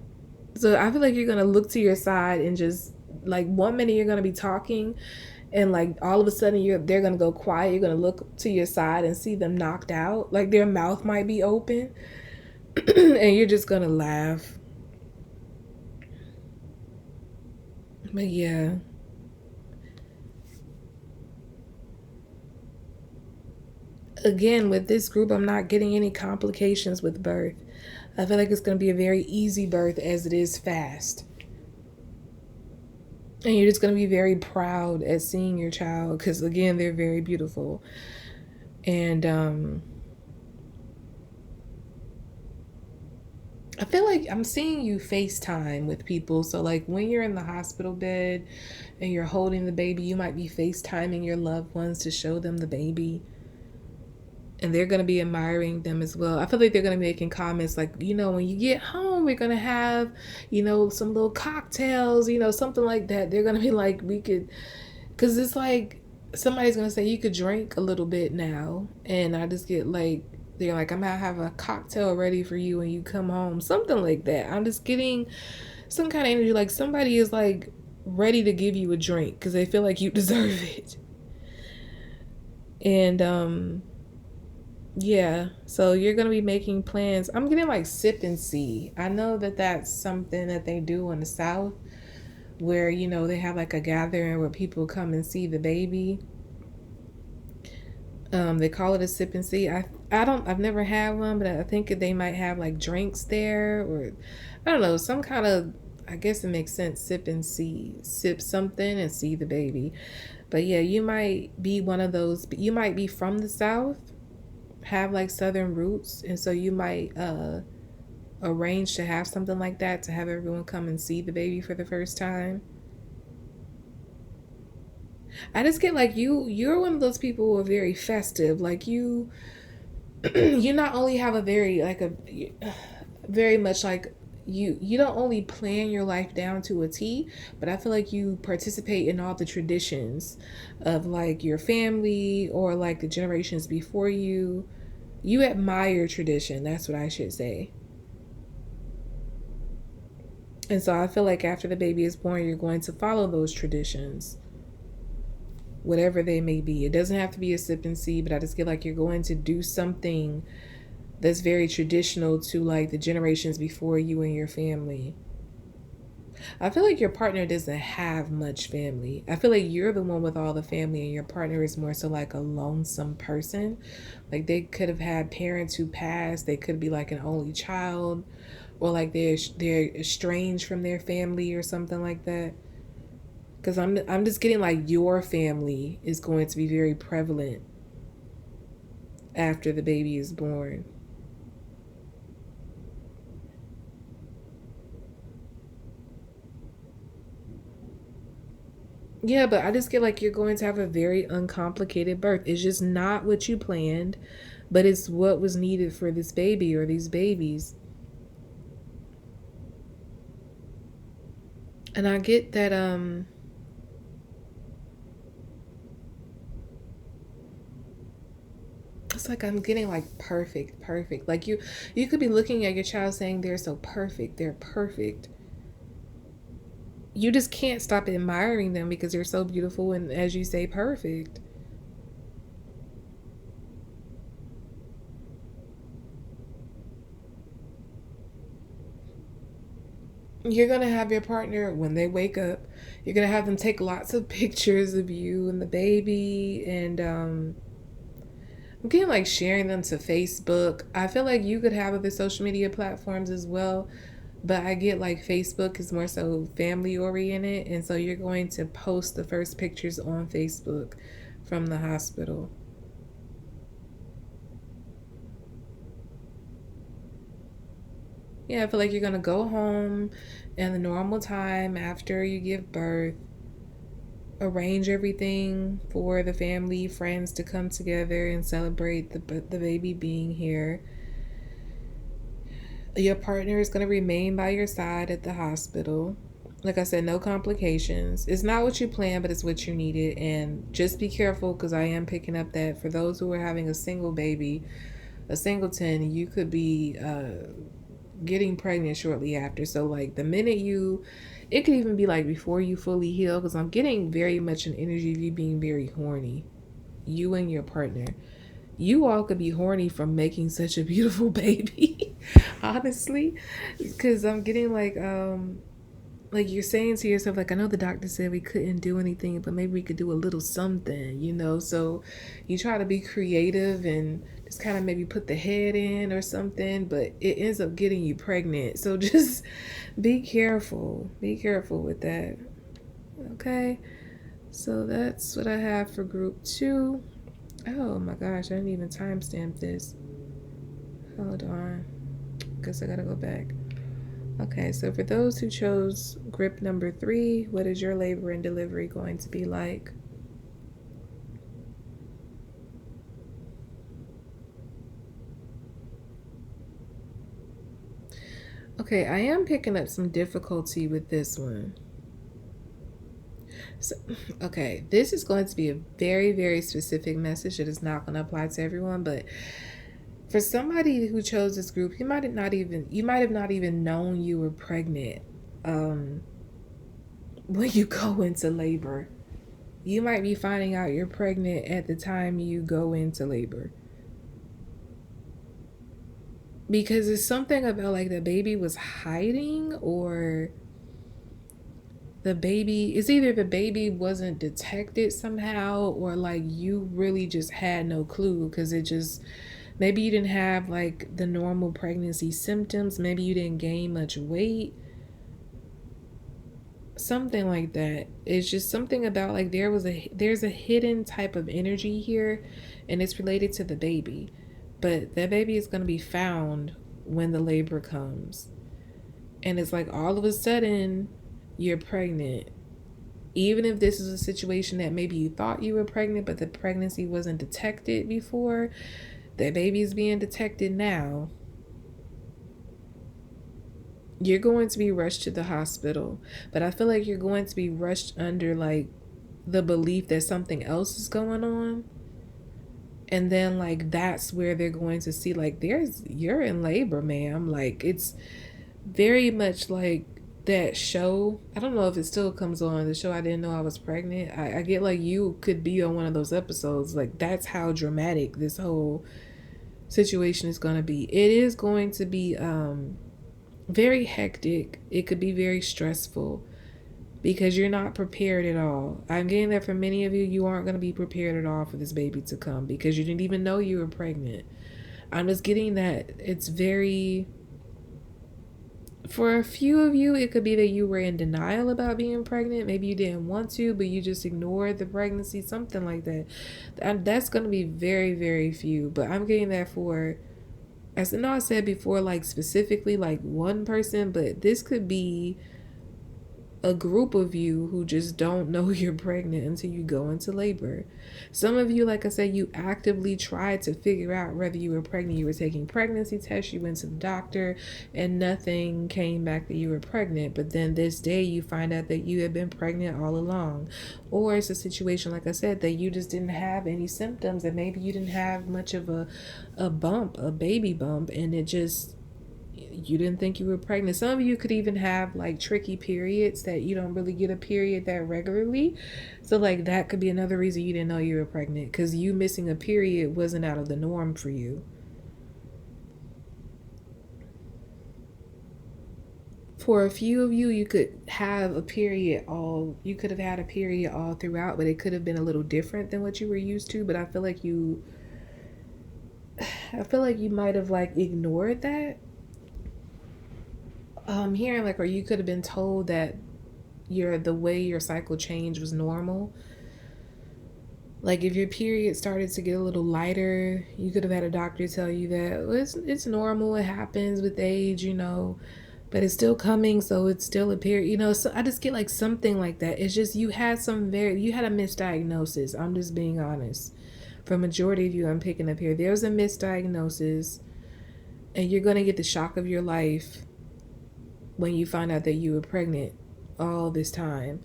So I feel like you're gonna look to your side and just like 1 minute you're gonna be talking and like all of a sudden they're gonna go quiet. You're gonna look to your side and see them knocked out. Like their mouth might be open and you're just gonna laugh. But yeah. Again, with this group, I'm not getting any complications with birth. I feel like it's going to be a very easy birth as it is fast. And you're just going to be very proud at seeing your child because, again, they're very beautiful. And I feel like I'm seeing you FaceTime with people. So, like, when you're in the hospital bed and you're holding the baby, you might be FaceTiming your loved ones to show them the baby. And they're going to be admiring them as well. I feel like they're going to be making comments like, when you get home, we're going to have, some little cocktails, something like that. They're going to be like, we could, because it's like somebody's going to say you could drink a little bit now. And I just get like, they're like, I'm going to have a cocktail ready for you when you come home. Something like that. I'm just getting some kind of energy. Like somebody is like ready to give you a drink because they feel like you deserve it. And, yeah, so you're going to be making plans. I'm getting like sip and see. I know that that's something that they do in the South where, they have like a gathering where people come and see the baby. They call it a sip and see. I've never had one, but I think they might have like drinks there or I don't know, some kind of, I guess it makes sense, sip and see. Sip something and see the baby. But yeah, you might be one of those, you might be from the South, have like southern roots, and so you might arrange to have something like that to have everyone come and see the baby for the first time. I just get like you're one of those people who are very festive. Like you you not only have a very like a very much like you don't only plan your life down to a T, but I feel like you participate in all the traditions of like your family or like the generations before you. You admire tradition, that's what I should say. And so I feel like after the baby is born, you're going to follow those traditions, whatever they may be. It doesn't have to be a sip and see, but I just feel like you're going to do something that's very traditional to like the generations before you and your family. I feel like your partner doesn't have much family. I feel like you're the one with all the family and your partner is more so like a lonesome person. Like they could have had parents who passed. They could be like an only child or like they're estranged from their family or something like that. Cuz I'm just getting like your family is going to be very prevalent after the baby is born. Yeah, but I just get like you're going to have a very uncomplicated birth. It's just not what you planned, but it's what was needed for this baby or these babies. And I get that it's like I'm getting like perfect. Like you could be looking at your child saying they're so perfect. They're perfect. You just can't stop admiring them because they're so beautiful and as you say perfect. You're going to have your partner when they wake up, you're going to have them take lots of pictures of you and the baby and I'm getting like sharing them to Facebook. I feel like you could have other social media platforms as well, but I get like Facebook is more so family oriented, and so you're going to post the first pictures on Facebook from the hospital. Yeah, I feel like you're gonna go home in the normal time after you give birth, arrange everything for the family, friends to come together and celebrate the baby being here. Your partner is going to remain by your side at the hospital. Like I said, no complications. It's not what you planned, but it's what you needed. And just be careful, because I am picking up that for those who are having a single baby, a singleton, you could be getting pregnant shortly after. So, like, the minute you, it could even be like before you fully heal, because I'm getting very much an energy of you being very horny. You and your partner. You all could be horny from making such a beautiful baby. Honestly, because I'm getting like you're saying to yourself, like, I know the doctor said we couldn't do anything, but maybe we could do a little something, so you try to be creative and just kind of maybe put the head in or something, but it ends up getting you pregnant. So just be careful with that. Okay, so that's what I have for group 2. Oh my gosh, I didn't even timestamp this. Hold on. Guess I gotta go back. Okay, so for those who chose grip number 3, what is your labor and delivery going to be like? Okay, I am picking up some difficulty with this one. So, okay, this is going to be a very, very specific message that is not going to apply to everyone, but for somebody who chose this group, you might have not even known you were pregnant when you go into labor. You might be finding out you're pregnant at the time you go into labor. Because it's something about like the baby was hiding, or it's either the baby wasn't detected somehow, or like you really just had no clue, because it just, maybe you didn't have like the normal pregnancy symptoms, maybe you didn't gain much weight, something like that. It's just something about like there's a hidden type of energy here, and it's related to the baby, but that baby is going to be found when the labor comes. And it's like all of a sudden you're pregnant, even if this is a situation that maybe you thought you were pregnant but the pregnancy wasn't detected before. That baby is being detected now. You're going to be rushed to the hospital, but I feel like you're going to be rushed under like the belief that something else is going on. And then like that's where they're going to see like you're in labor, ma'am. Like it's very much like that show. I don't know if it still comes on, the show I Didn't Know I Was Pregnant. I get like you could be on one of those episodes. Like that's how dramatic this whole situation is going to be. It is going to be very hectic. It could be very stressful because you're not prepared at all. I'm getting that for many of you, you aren't going to be prepared at all for this baby to come because you didn't even know you were pregnant. I'm just getting that it's very, for a few of you, it could be that you were in denial about being pregnant. Maybe you didn't want to, but you just ignored the pregnancy, something like that. And that's going to be very, very few. But I'm getting that for, as I know I said before, like specifically like one person, but this could be a group of you who just don't know you're pregnant until you go into labor. Some of you, like I said, you actively tried to figure out whether you were pregnant. You were taking pregnancy tests, you went to the doctor, and nothing came back that you were pregnant. But then this day you find out that you had been pregnant all along. Or it's a situation, like I said, that you just didn't have any symptoms, and maybe you didn't have much of a bump, a baby bump, and it just, you didn't think you were pregnant. Some of you could even have like tricky periods that you don't really get a period that regularly. So like that could be another reason you didn't know you were pregnant, because you missing a period wasn't out of the norm for you. For a few of you, you could have a period all, you could have had a period all throughout, but it could have been a little different than what you were used to. But I feel like you might have like ignored that. Hearing like, or you could have been told that the way your cycle changed was normal. Like if your period started to get a little lighter, you could have had a doctor tell you that, well, it's normal, it happens with age, but it's still coming, so it's still a period, So I just get like something like that. It's just you had a misdiagnosis. I'm just being honest. For majority of you, I'm picking up here, there's a misdiagnosis. And you're going to get the shock of your life when you find out that you were pregnant all this time.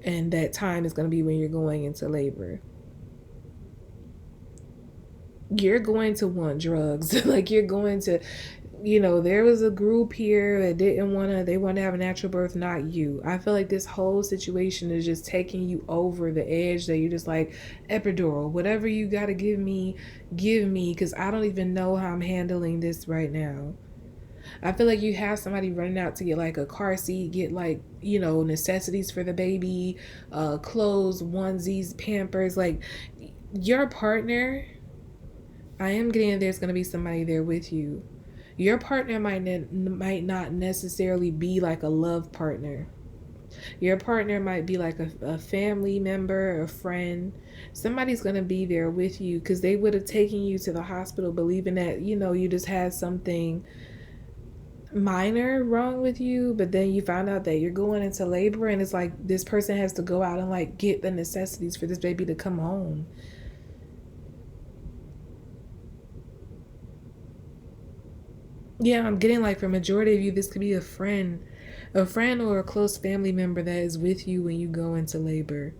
And that time is going to be when you're going into labor. You're going to want drugs. Like, you're going to, there was a group here that they want to have a natural birth, not you. I feel like this whole situation is just taking you over the edge that you're just like, epidural, whatever you got to give me, because I don't even know how I'm handling this right now. I feel like you have somebody running out to get like a car seat, get like, necessities for the baby, clothes, onesies, pampers. Like, your partner, I am getting there's going to be somebody there with you. Your partner might not necessarily be like a love partner. Your partner might be like a family member, a friend. Somebody's going to be there with you because they would have taken you to the hospital believing that, you just had something minor wrong with you, but then you find out that you're going into labor and it's like this person has to go out and like get the necessities for this baby to come home. Yeah, I'm getting like for majority of you, this could be a friend or a close family member that is with you when you go into labor.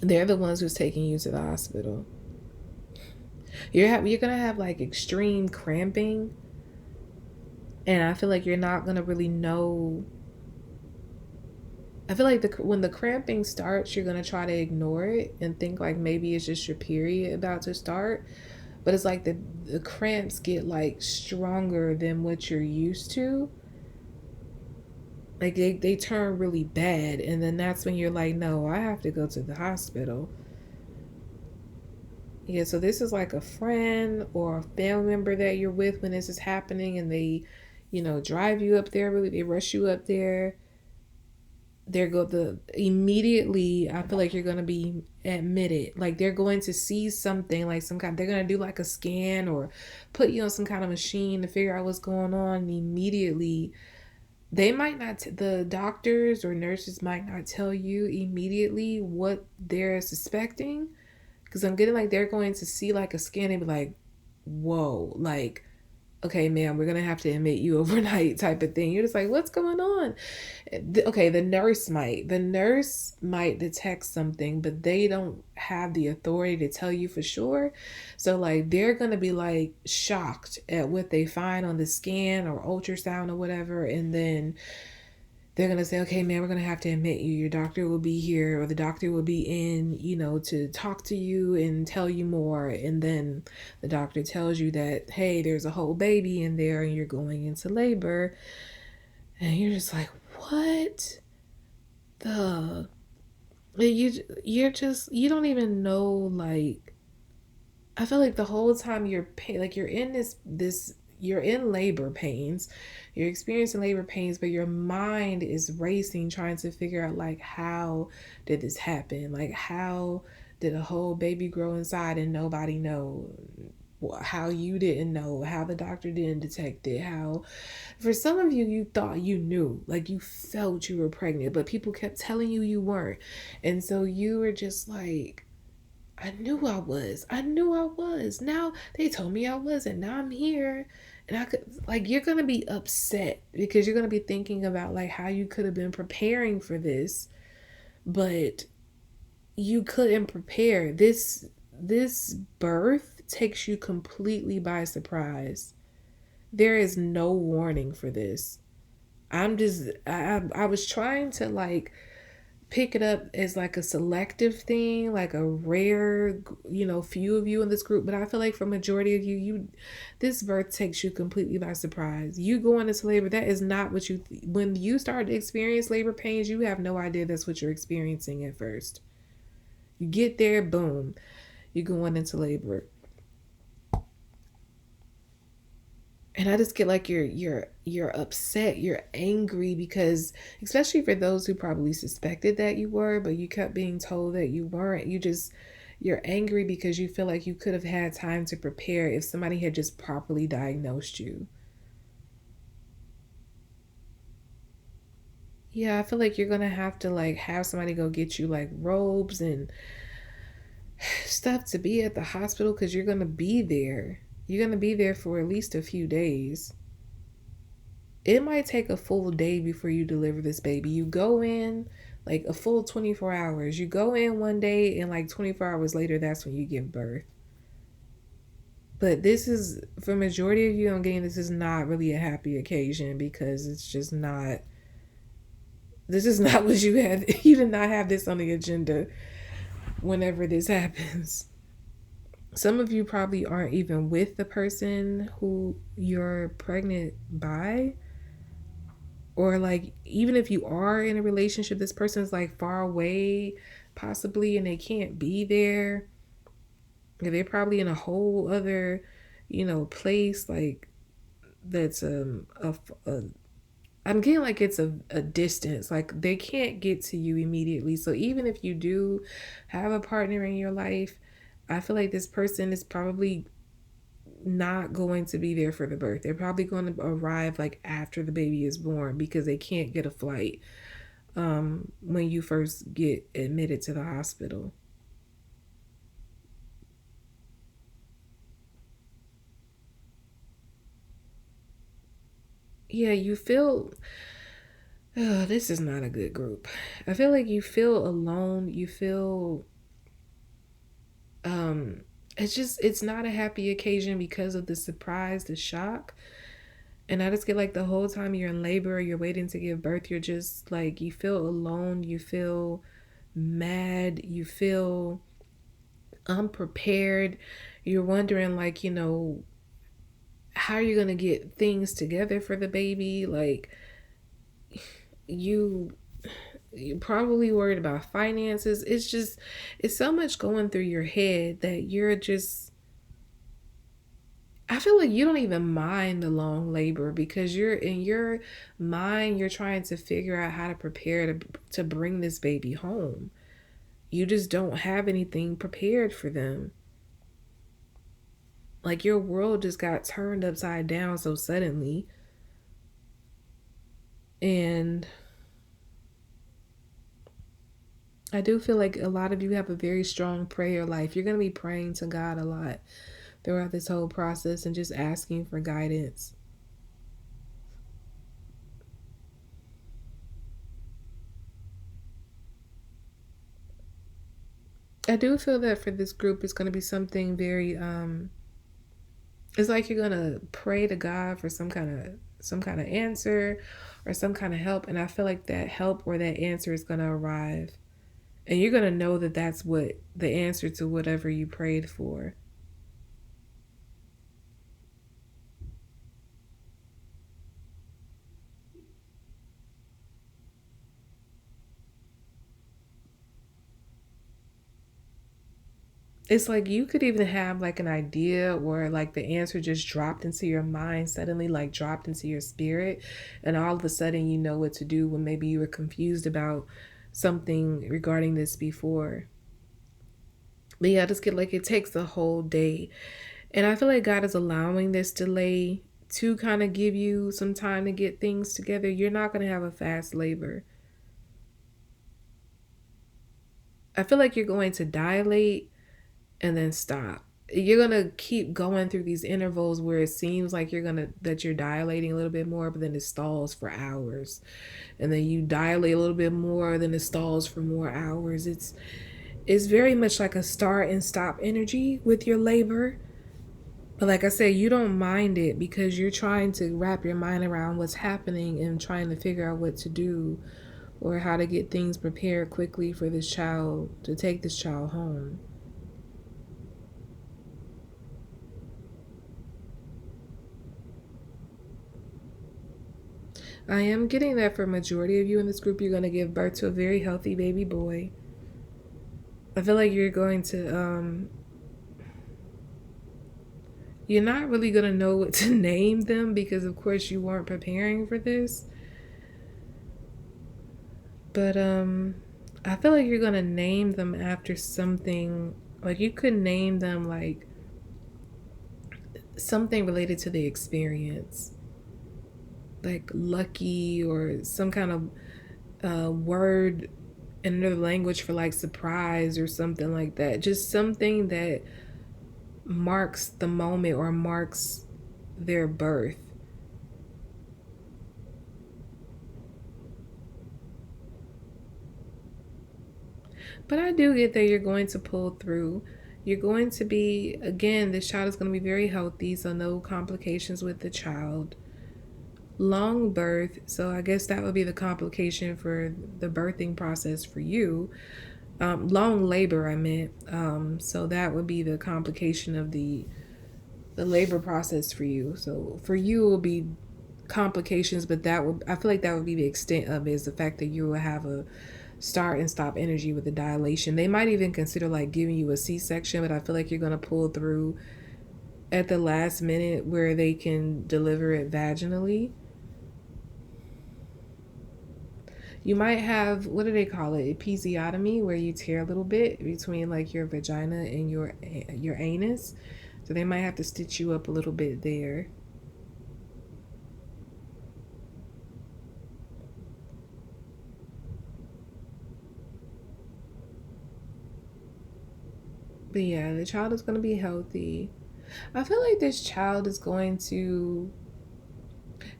They're the ones who's taking you to the hospital. You're gonna have like extreme cramping, and I feel like you're not gonna really know. I feel like when the cramping starts, you're gonna try to ignore it and think like maybe it's just your period about to start. But it's like the cramps get like stronger than what you're used to. Like they turn really bad, and then that's when you're like, no, I have to go to the hospital. Yeah, so this is like a friend or a family member that you're with when this is happening, and they, drive you up there. Really, they rush you up there. They're go the immediately. I feel like you're gonna be admitted. Like they're going to see something, like some kind. They're gonna do like a scan or put you on some kind of machine to figure out what's going on. And immediately, they might not. The doctors or nurses might not tell you immediately what they're suspecting, because I'm getting like they're going to see like a scan and be like, whoa, like, okay, ma'am, we're going to have to admit you overnight type of thing. You're just like, what's going on? Okay, the nurse might detect something, but they don't have the authority to tell you for sure. So like they're going to be like shocked at what they find on the scan or ultrasound or whatever, and then they're going to say, okay, man, we're going to have to admit you. Your doctor will be here, or the doctor will be in, to talk to you and tell you more. And then the doctor tells you that, hey, there's a whole baby in there and you're going into labor. And you're just like, what the? You don't even know, like, I feel like the whole time like you're in you're in labor pains, you're experiencing labor pains, but your mind is racing, trying to figure out like how did this happen? Like how did a whole baby grow inside and nobody know? How you didn't know? How the doctor didn't detect it? How for some of you you thought you knew, like you felt you were pregnant, but people kept telling you you weren't, and so you were just like, I knew I was. I knew I was. Now they told me I wasn't. Now I'm here. And I could, like, you're going to be upset because you're going to be thinking about, like, how you could have been preparing for this, but you couldn't prepare. This birth takes you completely by surprise. There is no warning for this. I was trying to, like, pick it up as like a selective thing, like a rare, few of you in this group. But I feel like for majority of you, this birth takes you completely by surprise. You going into labor, that is not what when you start to experience labor pains, you have no idea that's what you're experiencing at first. You get there, boom, you're going into labor. And I just get like you're upset, you're angry because, especially for those who probably suspected that you were, but you kept being told that you weren't. You're angry because you feel like you could have had time to prepare if somebody had just properly diagnosed you. Yeah, I feel like you're gonna have to like have somebody go get you like robes and stuff to be at the hospital because you're gonna be there. You're gonna be there for at least a few days. It might take a full day before you deliver this baby. You go in like a full 24 hours. You go in one day and like 24 hours later, that's when you give birth. But this is, for majority of you on game, this is not really a happy occasion because it's just not, this is not what you had. You did not have this on the agenda whenever this happens. Some of you probably aren't even with the person who you're pregnant by, or like even if you are in a relationship, this person's like far away possibly and they can't be there. They're probably in a whole other, place like that's a I'm getting like it's a distance. Like they can't get to you immediately. So even if you do have a partner in your life, I feel like this person is probably not going to be there for the birth. They're probably going to arrive like after the baby is born because they can't get a flight when you first get admitted to the hospital. Yeah, you feel, oh, this is not a good group. I feel like you feel alone. You feel, um, it's not a happy occasion because of the surprise, the shock. And I just get like the whole time you're in labor, you're waiting to give birth, you're just like, you feel alone, you feel mad, you feel unprepared. You're wondering, like, how are you going to get things together for the baby? Like, you you're probably worried about finances. It's so much going through your head that you're just, I feel like you don't even mind the long labor because you're in your mind, you're trying to figure out how to prepare to bring this baby home. You just don't have anything prepared for them. Like your world just got turned upside down so suddenly. And I do feel like a lot of you have a very strong prayer life. You're going to be praying to God a lot throughout this whole process and just asking for guidance. I do feel that for this group, it's going to be something very, it's like you're going to pray to God for some kind of answer or some kind of help. And I feel like that help or that answer is going to arrive. And you're going to know that that's what the answer to whatever you prayed for. It's like you could even have like an idea or like the answer just dropped into your mind suddenly, like dropped into your spirit, and all of a sudden you know what to do when maybe you were confused about something regarding this before. But yeah, I just get like it takes a whole day. And I feel like God is allowing this delay to kind of give you some time to get things together. You're not going to have a fast labor. I feel like you're going to dilate and then stop. You're gonna keep going through these intervals where it seems like you're dilating a little bit more, but then it stalls for hours, and then you dilate a little bit more, then it stalls for more hours. It's very much like a start and stop energy with your labor. But like I said, you don't mind it because you're trying to wrap your mind around what's happening and trying to figure out what to do or how to get things prepared quickly for this child to take this child home. I am getting that for a majority of you in this group, you're going to give birth to a very healthy baby boy. I feel like you're not really going to know what to name them because, of course, you weren't preparing for this. But I feel like you're going to name them after something. Like you could name them like something related to the experience, like lucky or some kind of word in another language for like surprise or something like that. Just something that marks the moment or marks their birth. But I do get that you're going to pull through. You're going to be, again, this child is going to be very healthy, so no complications with the child. Long birth, so I guess that would be the complication for the birthing process for you. Long labor, I meant. So that would be the complication of the labor process for you. So for you, it will be complications, but that would, I feel like that would be the extent of it, is the fact that you will have a start and stop energy with the dilation. They might even consider like giving you a C-section, but I feel like you're going to pull through at the last minute where they can deliver it vaginally. You might have, what do they call it, episiotomy, where you tear a little bit between like your vagina and your anus. So they might have to stitch you up a little bit there. But yeah, the child is going to be healthy. I feel like this child is going to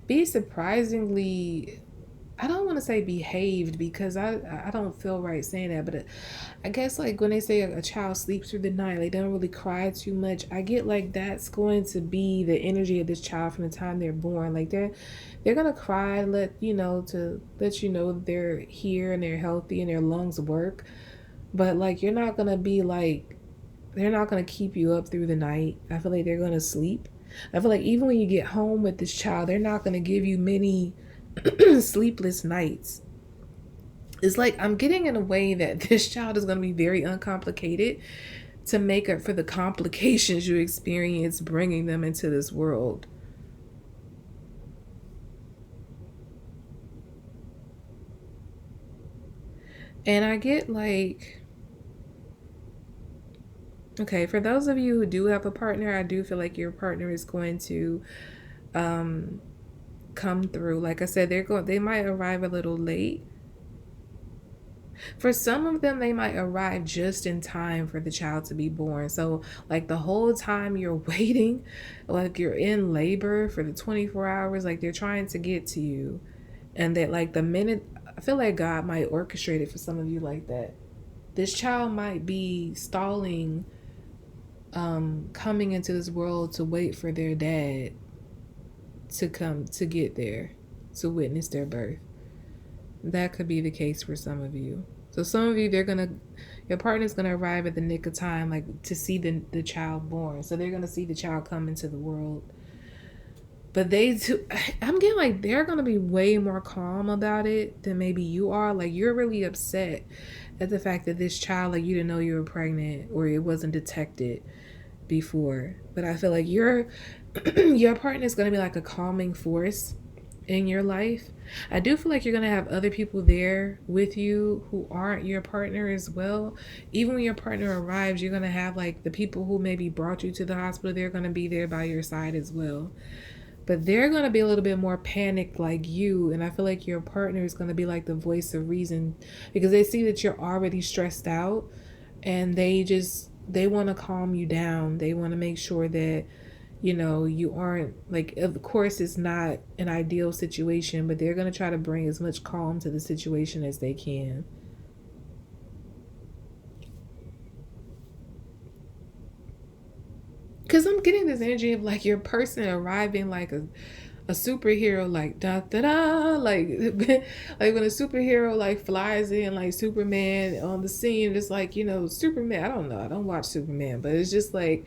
be surprisingly, I don't want to say behaved, because I don't feel right saying that, but I guess like when they say a child sleeps through the night, they don't really cry too much. I get like that's going to be the energy of this child from the time they're born. Like they're gonna cry, to let you know that they're here and they're healthy and their lungs work. But like you're not gonna be like, they're not gonna keep you up through the night. I feel like they're gonna sleep. I feel like even when you get home with this child, they're not gonna give you many sleepless nights. It's like I'm getting in a way that this child is going to be very uncomplicated to make up for the complications you experience bringing them into this world. And I get like, okay, for those of you who do have a partner, I do feel like your partner is going to um, come through. Like I said, they might arrive a little late. For some of them, they might arrive just in time for the child to be born. So, like the whole time you're waiting, like you're in labor for the 24 hours, like they're trying to get to you. And that, like, the minute, I feel like God might orchestrate it for some of you like that. This child might be stalling, coming into this world to wait for their dad to come to get there, to witness their birth. That could be the case for some of you. So some of you, your partner's gonna arrive at the nick of time, like to see the child born. So they're gonna see the child come into the world. But they too, I'm getting like they're gonna be way more calm about it than maybe you are. Like you're really upset at the fact that this child, like you didn't know you were pregnant or it wasn't detected before. But I feel like your partner is gonna be like a calming force in your life. I do feel like you're going to have other people there with you who aren't your partner as well. Even when your partner arrives, you're going to have like the people who maybe brought you to the hospital, they're going to be there by your side as well. But they're going to be a little bit more panicked like you. And I feel like your partner is going to be like the voice of reason, because they see that you're already stressed out and they want to calm you down. They want to make sure that you aren't like, of course, it's not an ideal situation, but they're going to try to bring as much calm to the situation as they can. Because I'm getting this energy of like your person arriving like a superhero, like da da da, like like when a superhero like flies in like Superman on the scene, it's like Superman. I don't know, I don't watch Superman, but it's just like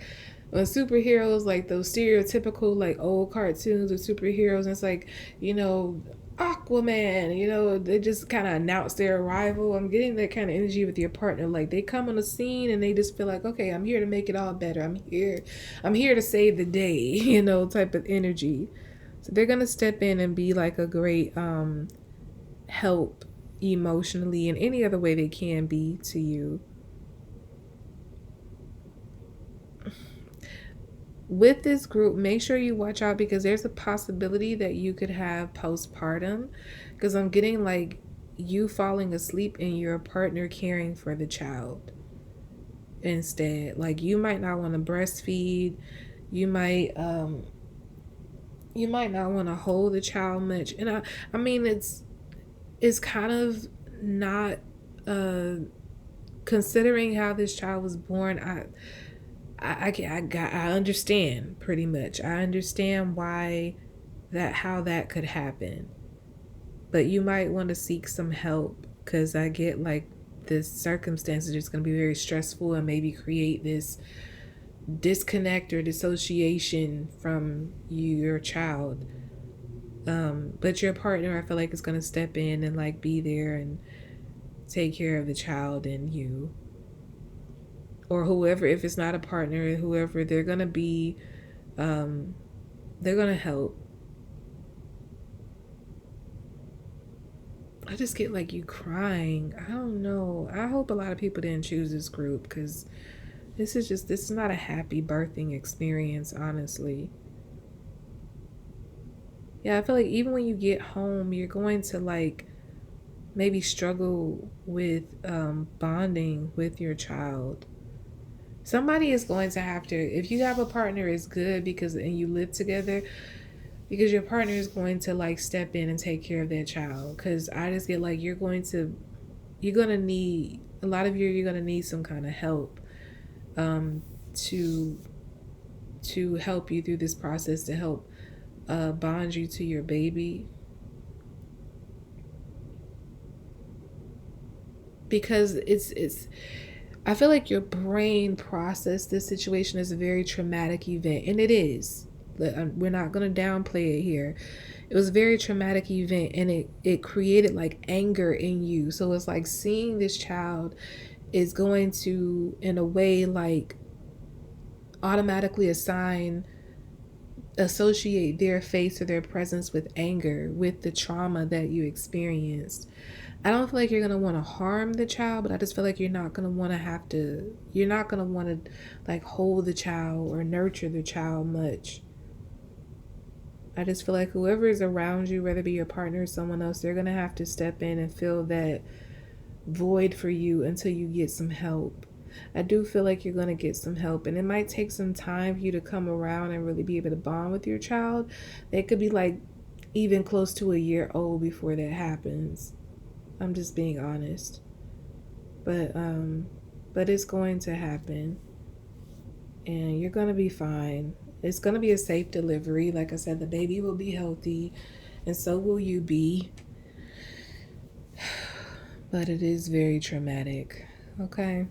when superheroes, like those stereotypical like old cartoons of superheroes, and it's like Aquaman, they just kind of announce their arrival. I'm getting that kind of energy with your partner. Like they come on the scene and they just feel like, okay, I'm here to make it all better. I'm here to save the day, type of energy. So they're gonna step in and be like a great help emotionally in any other way they can be to you. With this group, make sure you watch out, because there's a possibility that you could have postpartum, because I'm getting like you falling asleep and your partner caring for the child. instead. Like you might not want to breastfeed. You might you might not want to hold the child much. And I mean it's kind of not considering how this child was born. I understand pretty much. I understand why that how that could happen. But you might want to seek some help because I get like this circumstance is just going to be very stressful and maybe create this disconnect or dissociation from your child. But your partner, I feel like, is going to step in and like be there and take care of the child and you. Or whoever, if it's not a partner, whoever, they're going to be, um, they're going to help. I just get like you crying. I don't know. I hope a lot of people didn't choose this group because this is not a happy birthing experience, honestly. Yeah, I feel like even when you get home, you're going to like maybe struggle with bonding with your child. Somebody is going to have to, if you have a partner, it's good because, and you live together, because your partner is going to like step in and take care of that child. Because I just get like you're going to need, a lot of you're going to need some kind of help um, to help you through this process, to help bond you to your baby. Because it's I feel like your brain processed this situation as a very traumatic event, and it is. We're not going to downplay it here. It was a very traumatic event, and it created like anger in you. So it's like seeing this child is going to, in a way, like automatically associate their face or their presence with anger, with the trauma that you experienced. I don't feel like you're gonna want to harm the child, but I just feel like you're not gonna want to you're not gonna want to like hold the child or nurture the child much. I just feel like whoever is around you, whether it be your partner or someone else, they're gonna have to step in and fill that void for you until you get some help. I do feel like you're going to get some help, and it might take some time for you to come around and really be able to bond with your child. They could be like even close to a year old before that happens. I'm just being honest. But it's going to happen and you're going to be fine. It's going to be a safe delivery. Like I said, the baby will be healthy and so will you be. But it is very traumatic. Okay.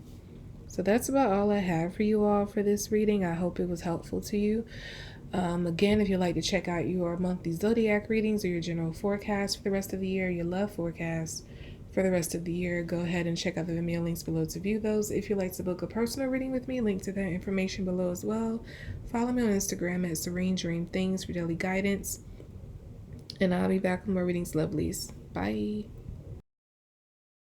So that's about all I have for you all for this reading. I hope it was helpful to you. Again, if you'd like to check out your monthly Zodiac readings or your general forecast for the rest of the year, your love forecast for the rest of the year, go ahead and check out the Vimeo links below to view those. If you'd like to book a personal reading with me, link to that information below as well. Follow me on Instagram at Serene Dream Things for daily guidance. And I'll be back with more readings, lovelies. Bye.